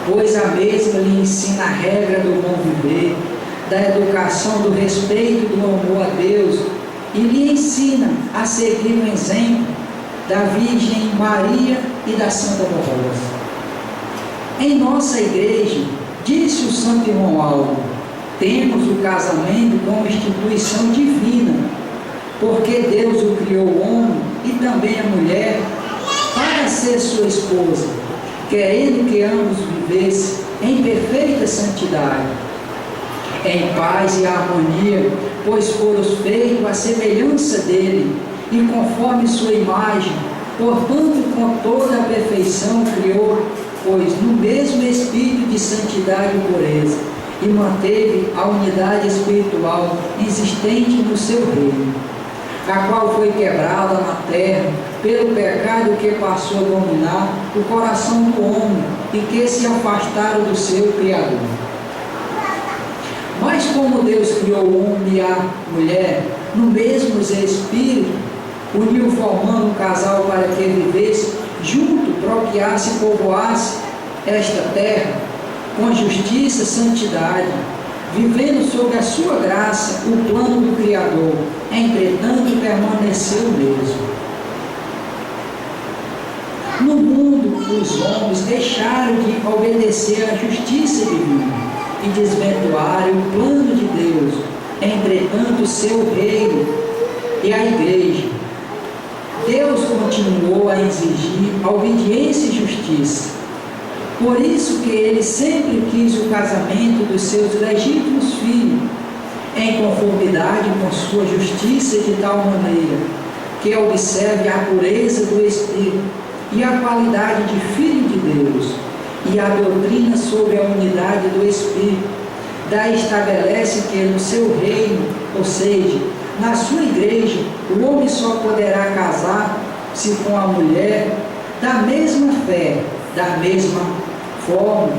pois a mesma lhe ensina a regra do bom viver, da educação, do respeito, do amor a Deus, e lhe ensina a seguir o exemplo da Virgem Maria e da Santa Rosa. Em nossa igreja, disse o santo irmão Aldo, temos o casamento como instituição divina, porque Deus o criou o homem e também a mulher para ser sua esposa, querendo que ambos vivessem em perfeita santidade, em paz e harmonia, pois foram feitos à semelhança dele e conforme sua imagem, portanto com toda a perfeição criou, pois no mesmo espírito de santidade e pureza, e manteve a unidade espiritual existente no seu reino, a qual foi quebrada na terra pelo pecado que passou a dominar o coração do homem e que se afastaram do seu Criador. Mas como Deus criou o homem e a mulher no mesmo espírito, uniu formando um casal para que vivesse junto, procriasse e povoasse esta terra com justiça e santidade, vivendo sob a sua graça o plano do Criador, entretanto permaneceu o mesmo. No mundo, os homens deixaram de obedecer à justiça divina e desvirtuaram o plano de Deus, entretanto o seu reino e a igreja. Deus continuou a exigir a obediência e justiça. Por isso que ele sempre quis o casamento dos seus legítimos filhos, em conformidade com sua justiça, de tal maneira que observe a pureza do Espírito e a qualidade de filho de Deus, e a doutrina sobre a unidade do Espírito. Daí estabelece que no seu reino, ou seja, na sua igreja, o homem só poderá casar-se com a mulher da mesma fé, da mesma forma,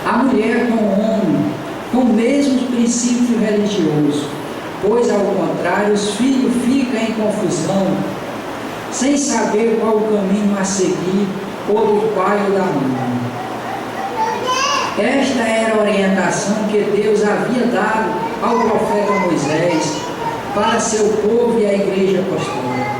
a mulher com o homem, com o mesmo princípio religioso, pois, ao contrário, os filhos ficam em confusão, sem saber qual o caminho a seguir, ou do pai ou da mãe. Esta era a orientação que Deus havia dado ao profeta Moisés para seu povo e a igreja apostólica.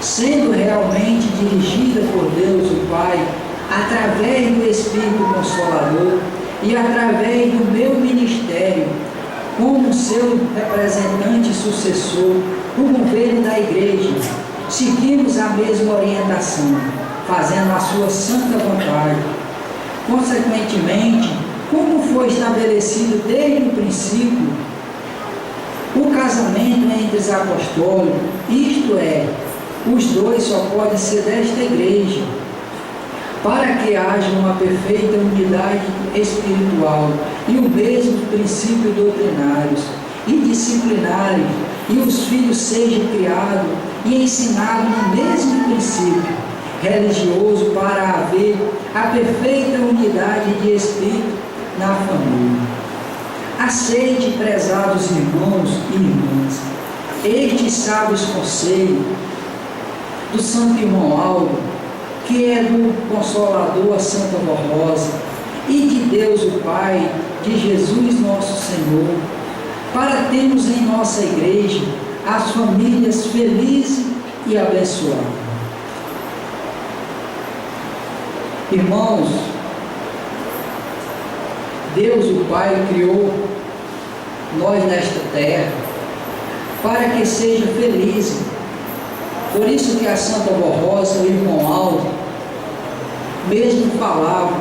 sendo realmente dirigida por Deus o Pai, através do Espírito Consolador e através do meu ministério, como seu representante e sucessor, o governo da igreja, seguimos a mesma orientação, fazendo a sua santa vontade. Consequentemente, como foi estabelecido desde o princípio, o casamento entre os apostólicos, isto é, os dois só podem ser desta igreja, para que haja uma perfeita unidade espiritual e o mesmo princípio doutrinários e disciplinários, e os filhos sejam criados e ensinados no mesmo princípio religioso, para haver a perfeita unidade de espírito na família. Aceite, prezados irmãos e irmãs, estes sábios conselhos do Santo Irmão Aldo, que é do Consolador a Santa Barbosa, e de Deus o Pai, de Jesus nosso Senhor, para termos em nossa igreja as famílias felizes e abençoadas. Irmãos, Deus o Pai criou nós nesta terra para que sejam felizes. Por isso que a Santa Barbosa e o irmão Aldo mesmo falavam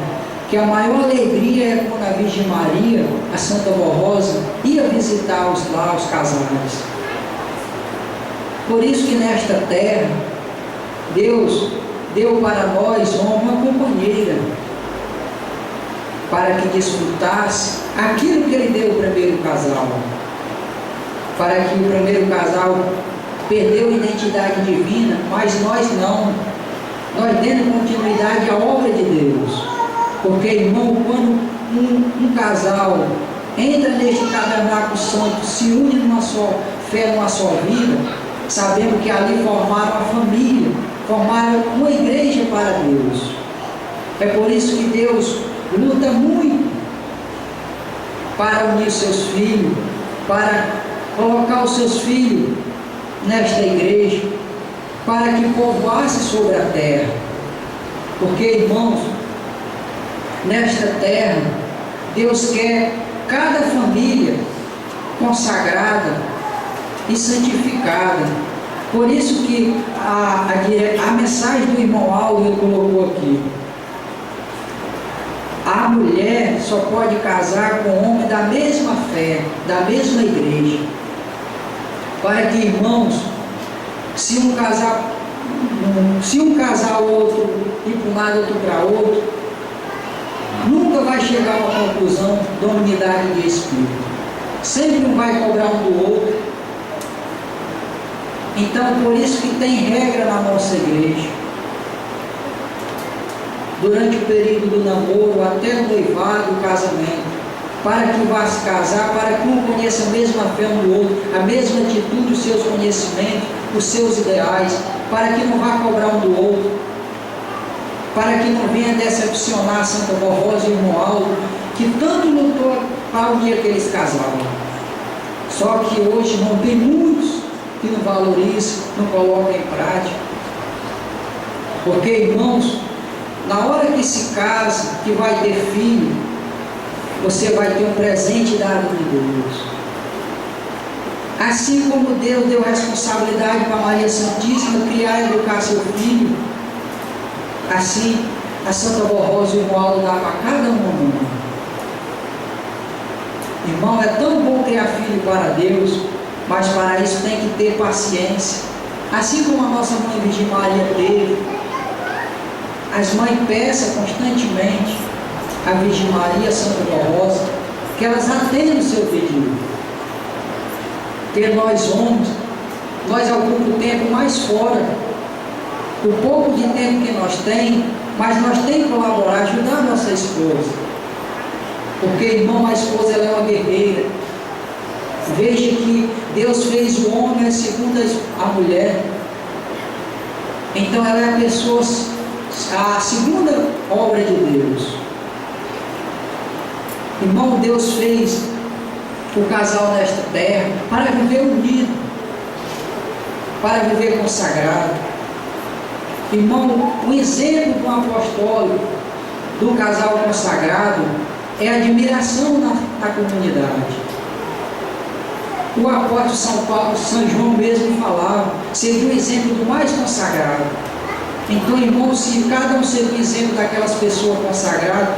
que a maior alegria é quando a Virgem Maria, a Santa Barbosa, ia visitar os casais. Por isso que nesta terra, Deus deu para nós uma companheira, para que desfrutasse aquilo que Ele deu ao primeiro casal, para que o primeiro casal perdeu a identidade divina, mas nós não. Nós demos continuidade à obra de Deus. Porque, irmão, quando um casal entra neste tabernáculo santo, se une numa só fé, numa só vida, sabemos que ali formaram a família, formaram uma igreja para Deus. É por isso que Deus luta muito para unir seus filhos, para colocar os seus filhos nesta igreja, para que povoasse sobre a terra. Porque, irmãos, nesta terra, Deus quer cada família consagrada e santificada. Por isso que a mensagem do irmão Aldo ele colocou aqui: a mulher só pode casar com o homem da mesma fé, da mesma igreja. Para que, irmãos, se um casar outro ir para um lado, outro para outro, nunca vai chegar a uma conclusão da unidade de espírito. Sempre um vai cobrar um do outro. Então, por isso que tem regra na nossa igreja. Durante o período do namoro, até o noivado, o casamento, para que vá se casar, para que um conheça a mesma fé um do outro, a mesma atitude, os seus conhecimentos, os seus ideais, para que não vá cobrar um do outro, para que não venha decepcionar a Santa Barbosa e o irmão Aldo, que tanto lutou para unir aqueles casais. Só que hoje não tem muitos que não valorizam, não colocam em prática. Porque, irmãos, na hora que se casa, que vai ter filho, você vai ter um presente dado de Deus. Assim como Deus deu responsabilidade para Maria Santíssima criar e educar seu filho, assim a Santa Barbosa e o irmão Aldo dá para cada um. Irmão, é tão bom criar filho para Deus, mas para isso tem que ter paciência. Assim como a nossa mãe Virgem Maria teve. As mães peçam constantemente a Virgem Maria, a Santa Barbosa, que elas atendam o seu pedido. Porque nós homens, nós ocupa o tempo mais fora, o pouco de tempo que nós temos, mas nós temos que colaborar, ajudar a nossa esposa. Porque, irmão, a esposa ela é uma guerreira. Veja que Deus fez o homem segundo a mulher. Então ela é a segunda obra de Deus. Irmão, Deus fez o casal nesta terra para viver unido, para viver consagrado. Irmão, o exemplo do apostólico, do casal consagrado, é admiração na comunidade. O apóstolo São Paulo, São João mesmo falava, seria o exemplo do mais consagrado. Então, irmão, se cada um seguir o exemplo daquelas pessoas consagradas,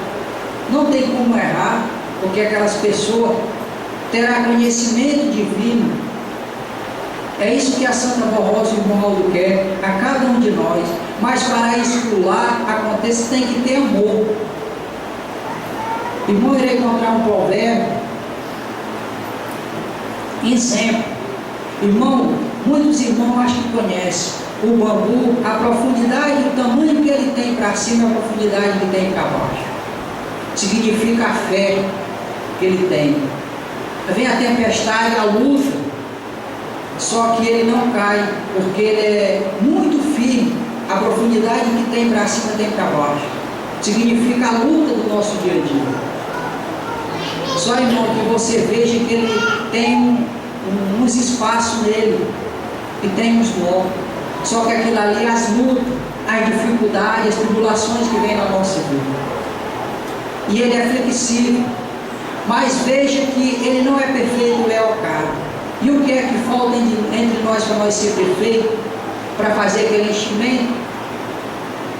não tem como errar, porque aquelas pessoas terão conhecimento divino. É isso que a Santa Borrosa e o irmão Aldo quer a cada um de nós. Mas para isso que lá aconteça, tem que ter amor. Irmão, irei encontrar um provérbio. Exemplo. Irmão, muitos irmãos acho que conhecem o bambu, a profundidade, o tamanho que ele tem para cima, a profundidade que tem para baixo. Significa a fé que ele tem. Vem a tempestade, a luta, só que ele não cai, porque ele é muito firme. A profundidade que tem para cima tem para baixo. Significa a luta do nosso dia a dia. Só, irmão, que você veja que ele tem uns espaços nele, e tem uns blocos. Só que aquilo ali, as lutas, as dificuldades, as tribulações que vêm na nossa vida. E ele é flexível. Mas veja que ele não é perfeito, ele é ocaso. E o que é que falta entre nós para nós ser perfeitos? Para fazer aquele enchimento?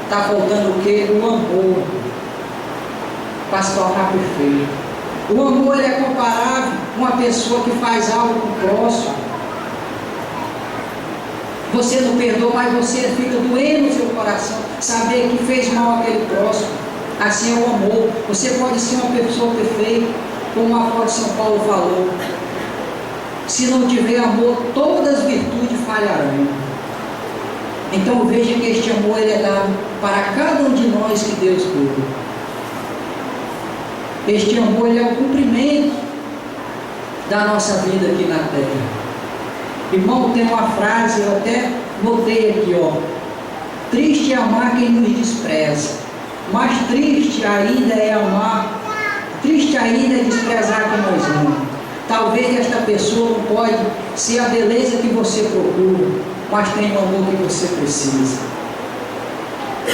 Está faltando o quê? O amor. Para se tornar perfeito. O amor, ele é comparável com uma pessoa que faz algo com o próximo. Você não perdoa, mas você fica doendo no seu coração, saber que fez mal àquele próximo. Assim é o amor. Você pode ser uma pessoa perfeita, como o apóstolo São Paulo falou. Se não tiver amor, todas as virtudes falharão. Então veja que este amor ele é dado para cada um de nós que Deus criou. Este amor ele é o cumprimento da nossa vida aqui na terra. Irmão, tem uma frase, eu até botei aqui, ó. Triste é amar quem nos despreza, mas triste ainda é amar, triste ainda é desprezar quem nós amamos. Talvez esta pessoa não pode ser a beleza que você procura, mas tem o amor que você precisa.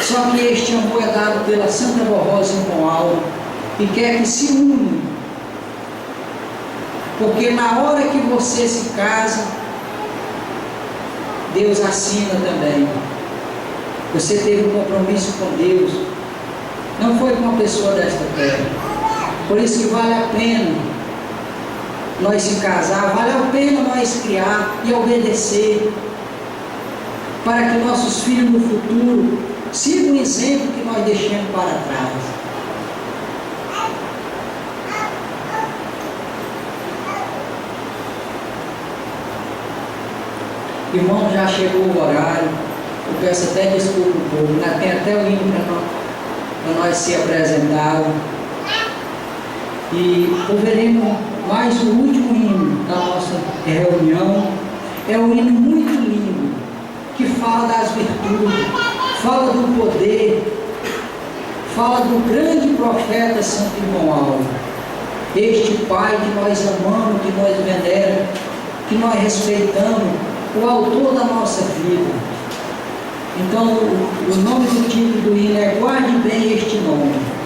Só que este amor é dado pela Santa Borrosa e com alma, e quer que se une. Porque na hora que você se casa, Deus assina também. Você teve um compromisso com Deus, não foi com uma pessoa desta terra. Por isso que vale a pena nós se casar, vale a pena nós criar e obedecer, para que nossos filhos no futuro sigam o exemplo que nós deixamos para trás. Irmão, já chegou o horário, eu peço até desculpa um pouco, ainda tem até o hino para nós ser apresentado. E ouviremos mais o último hino da nossa reunião. É um hino muito lindo, que fala das virtudes, fala do poder, fala do grande profeta Santo Irmão Aldo. Este Pai que nós amamos, que nós veneramos, que nós respeitamos, o autor da nossa vida. Então, o nome do título do hino é Guarde Bem Este Nome.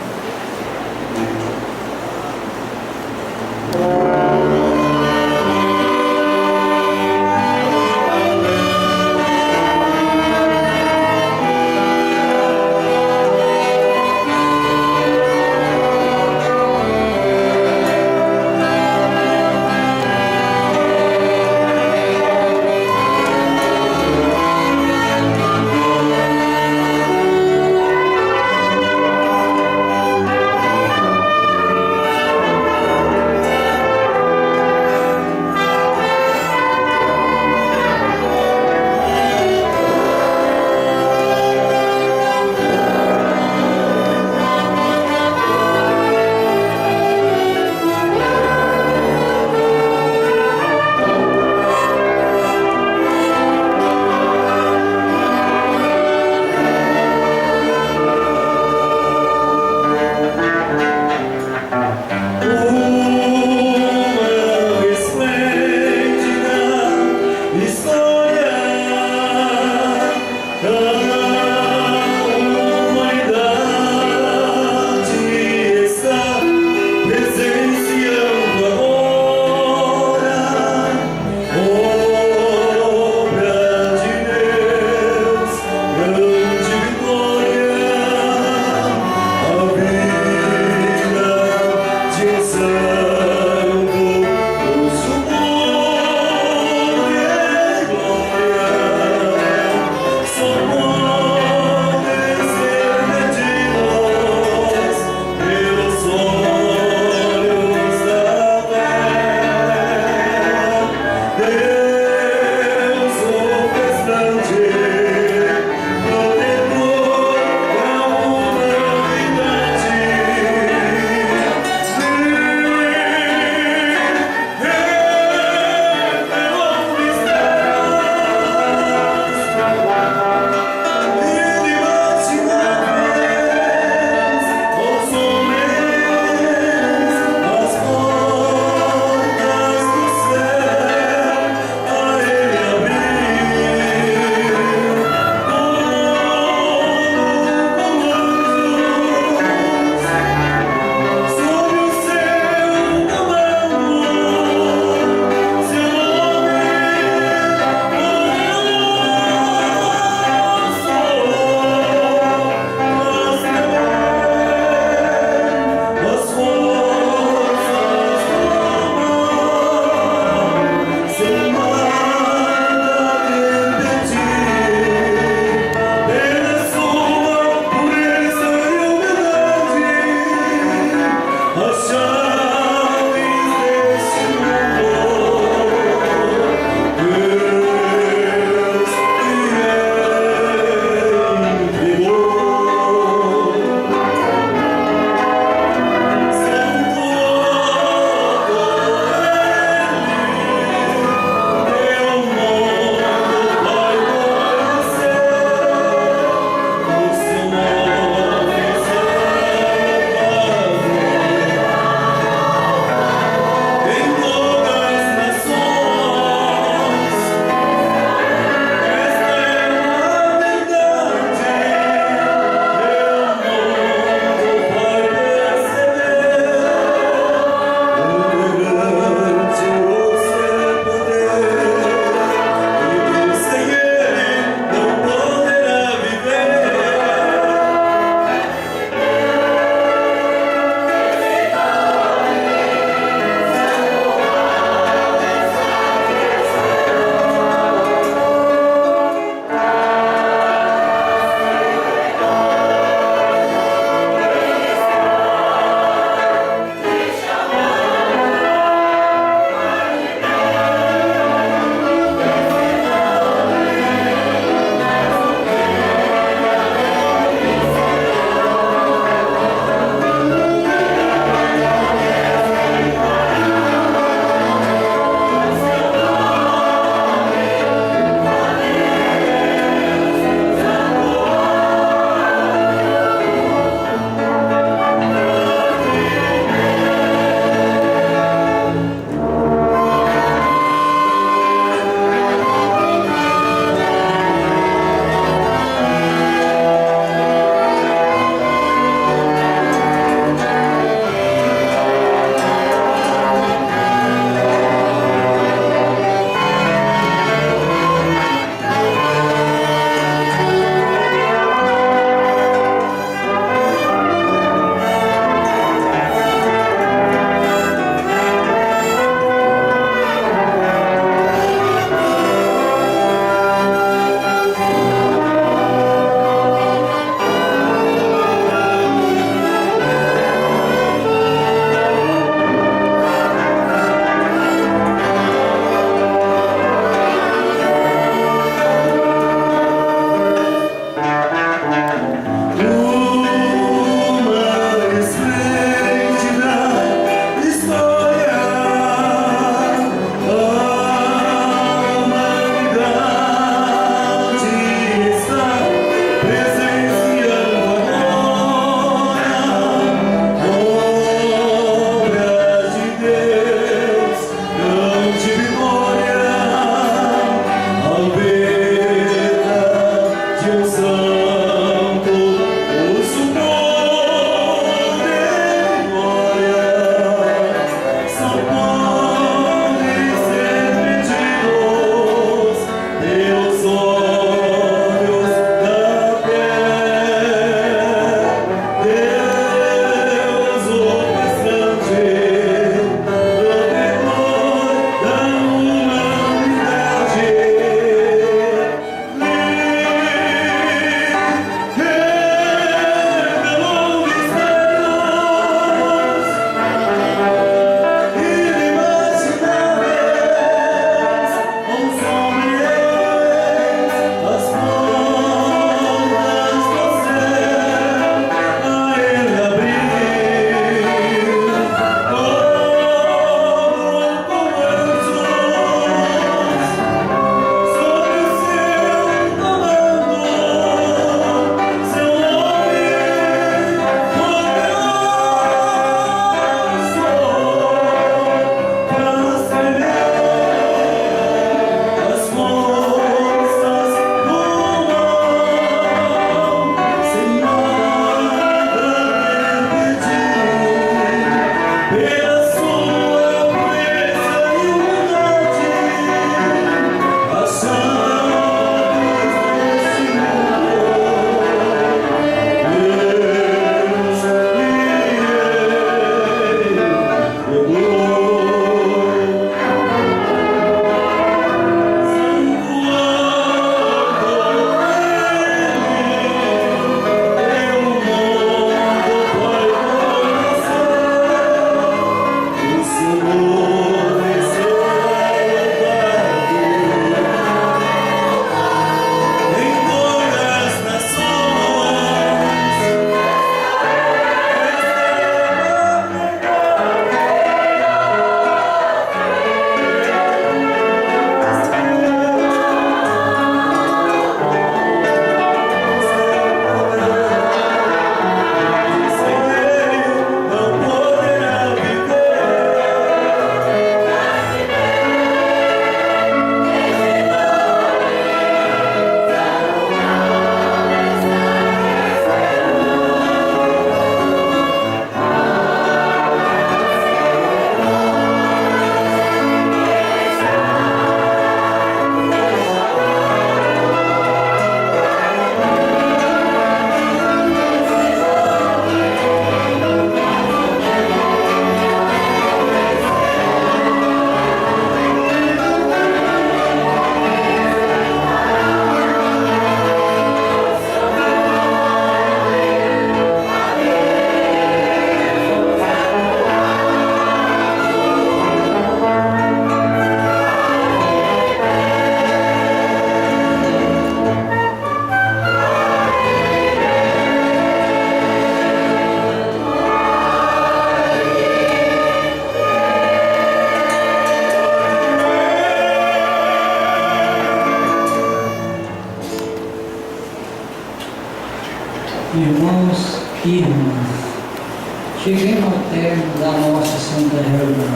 Cheguemos ao término da nossa Santa Reunião.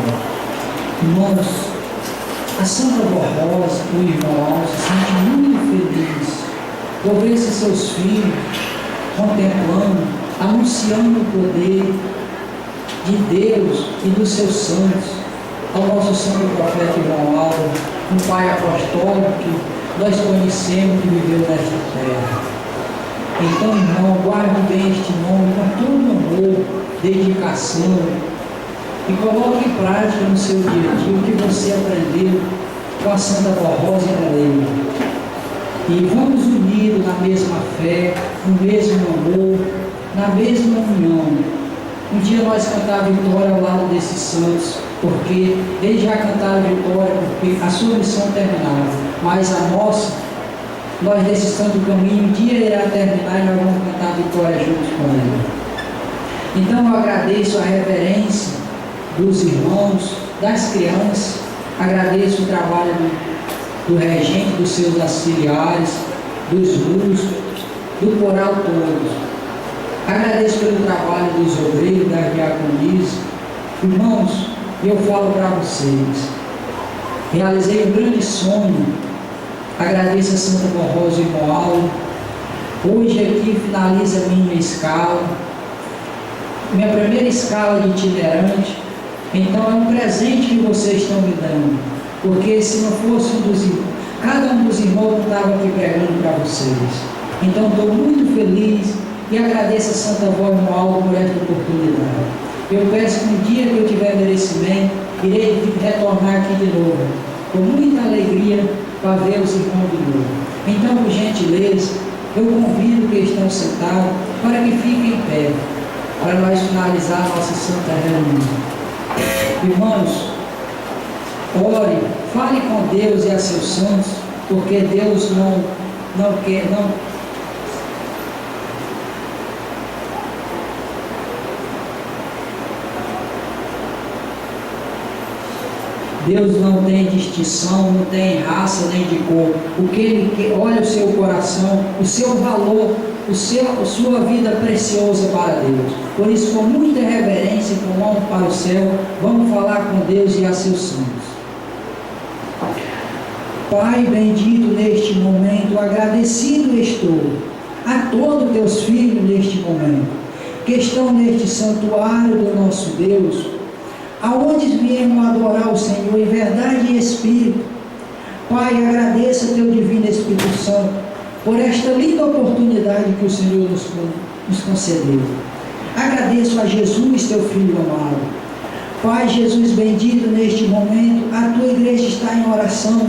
Irmãos, a Santa Barrosa, o irmão, se sente muito feliz por ver esses seus filhos contemplando, anunciando o poder de Deus e dos seus santos, ao nosso santo profeta irmão Álvaro, um pai apostólico que nós conhecemos que viveu nesta terra. Então, irmão, guarde bem este nome com todo amor, dedicação, e coloque em prática no seu dia a dia o que você aprendeu com a Santa Barrosa e Helena. E vamos unidos na mesma fé, no mesmo amor, na mesma união. Um dia nós cantávamos vitória ao lado desses santos, porque eles já cantaram vitória, porque a sua missão terminava, mas a nossa, nós nesse santo caminho, um dia irá terminar e nós vamos cantar vitória juntos com ele. Então eu agradeço a reverência dos irmãos, das crianças, agradeço o trabalho do regente, dos seus auxiliares, dos músicos, do coral todos. Agradeço pelo trabalho dos obreiros, das diaconias. Irmãos, eu falo para vocês, realizei um grande sonho. Agradeço a Santa Barrosa e irmão Álvaro. Hoje aqui finaliza a minha escala, minha primeira escala de itinerante. Então é um presente que vocês estão me dando, porque se não fosse cada um dos irmãos não estava aqui pregando para vocês. Então estou muito feliz e agradeço a Santa Avó e irmão Álvaro por esta oportunidade. Eu peço que no dia que eu tiver merecimento, irei retornar aqui de novo, com muita alegria, para ver os irmãos de novo. Então, por gentileza, eu convido que estão sentados para que fiquem em pé, para nós finalizar a nossa Santa Reunião. Irmãos, ore, fale com Deus e a seus santos, porque Deus não quer. Deus não tem distinção, não tem raça nem de cor. O que Ele quer, olha o seu coração, o seu valor, a sua vida preciosa para Deus. Por isso, com muita reverência e com mão para o céu, vamos falar com Deus e a seus santos. Pai bendito, neste momento, agradecido estou a todos teus filhos neste momento, que estão neste santuário do nosso Deus, aonde viemos adorar o Senhor em verdade e espírito. Pai, agradeça teu divino Espírito Santo por esta linda oportunidade que o Senhor nos concedeu. Agradeço a Jesus, teu Filho amado. Pai Jesus bendito, neste momento, a tua igreja está em oração.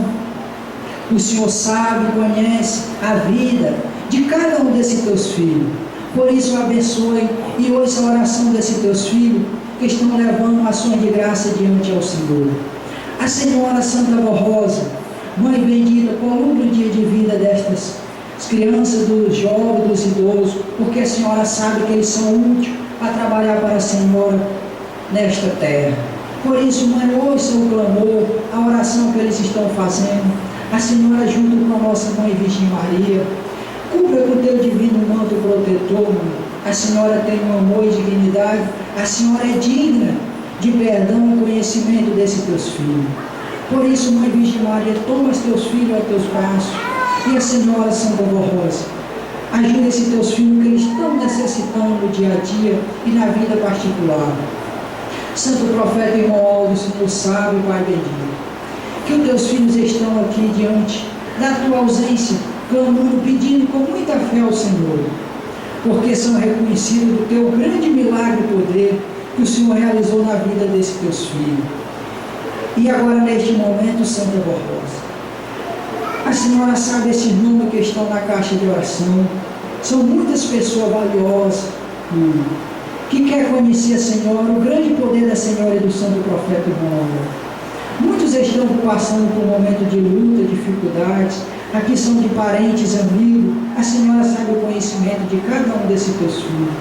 O Senhor sabe, conhece a vida de cada um desses teus filhos. Por isso, abençoe e ouça a oração desses teus filhos, que estão levando ações de graça diante ao Senhor. A Senhora Santa Barrosa, Mãe bendita, prolongue o dia de vida destas crianças, dos jovens, dos idosos, porque a Senhora sabe que eles são úteis para trabalhar para a Senhora nesta terra. Por isso, Mãe, ouça o clamor, a oração que eles estão fazendo. A Senhora, junto com a nossa Mãe Virgem Maria, cubra com o teu divino manto protetor, Mãe. A Senhora tem um amor e dignidade, a Senhora é digna de perdão e conhecimento desses teus filhos. Por isso, Mãe Virgem Maria, toma os teus filhos a teus braços, e a Senhora Santa Barrosa, ajuda esses teus filhos que eles estão necessitando no dia a dia e na vida particular. Santo profeta irmão Álvaro, Senhor sábio, Pai bendito, que os teus filhos estão aqui diante da tua ausência, clamando, pedindo com muita fé ao Senhor, porque são reconhecidos do teu grande milagre e poder que o Senhor realizou na vida desses teus filhos. E agora, neste momento, Santa Barrosa, a Senhora sabe esses números que estão na caixa de oração. São muitas pessoas valiosas que querem conhecer a Senhora, o grande poder da Senhora e do Santo Profeta irmão. Muitos estão passando por um momento de luta, dificuldades. Aqui são de parentes, amigos. A Senhora sabe o conhecimento de cada um desses teus filhos.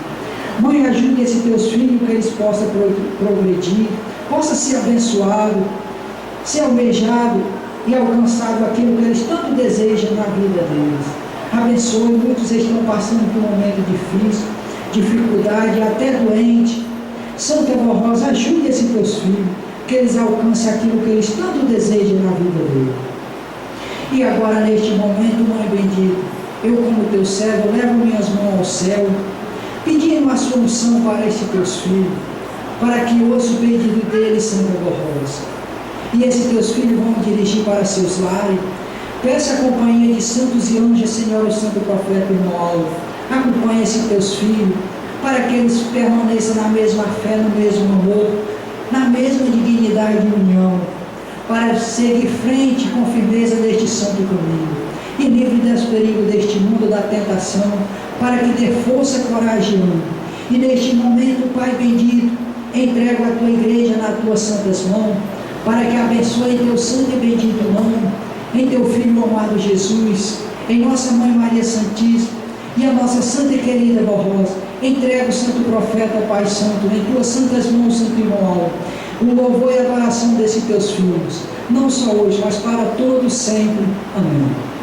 Mãe, ajude esses teus filhos que eles possam progredir, possam ser abençoados, ser almejados e alcançado aquilo que eles tanto desejam na vida deles. Abençoe, muitos estão passando por um momento difícil, dificuldade, até doente. Santa Borrosa, ajude esses teus filhos, que eles alcancem aquilo que eles tanto desejam na vida dele. E agora, neste momento, Mãe bendita, eu, como teu servo, levo minhas mãos ao céu, pedindo a sua unção para estes teus filhos, para que ouça o pedido deles, Santa Borrosa. E esses teus filhos vão dirigir para seus lares. Peça a companhia de santos e anjos, Senhor, o santo profeta Paulo. Acompanhe esses teus filhos, para que eles permaneçam na mesma fé, no mesmo amor, na mesma dignidade e união, para seguir frente com firmeza neste santo caminho, e livre dos perigos deste mundo, da tentação, para que dê força, coragem e ânimo. E neste momento, Pai bendito, entrego a tua igreja nas tuas santas mãos, para que abençoe em teu santo e bendito nome, em teu Filho amado Jesus, em nossa Mãe Maria Santíssima, e a nossa santa e querida Borrosa. Entrega o santo profeta, Pai Santo, em tuas santas mãos, Santo Irmão Aldo, o louvor e a adoração desses teus filhos, não só hoje, mas para todos sempre. Amém.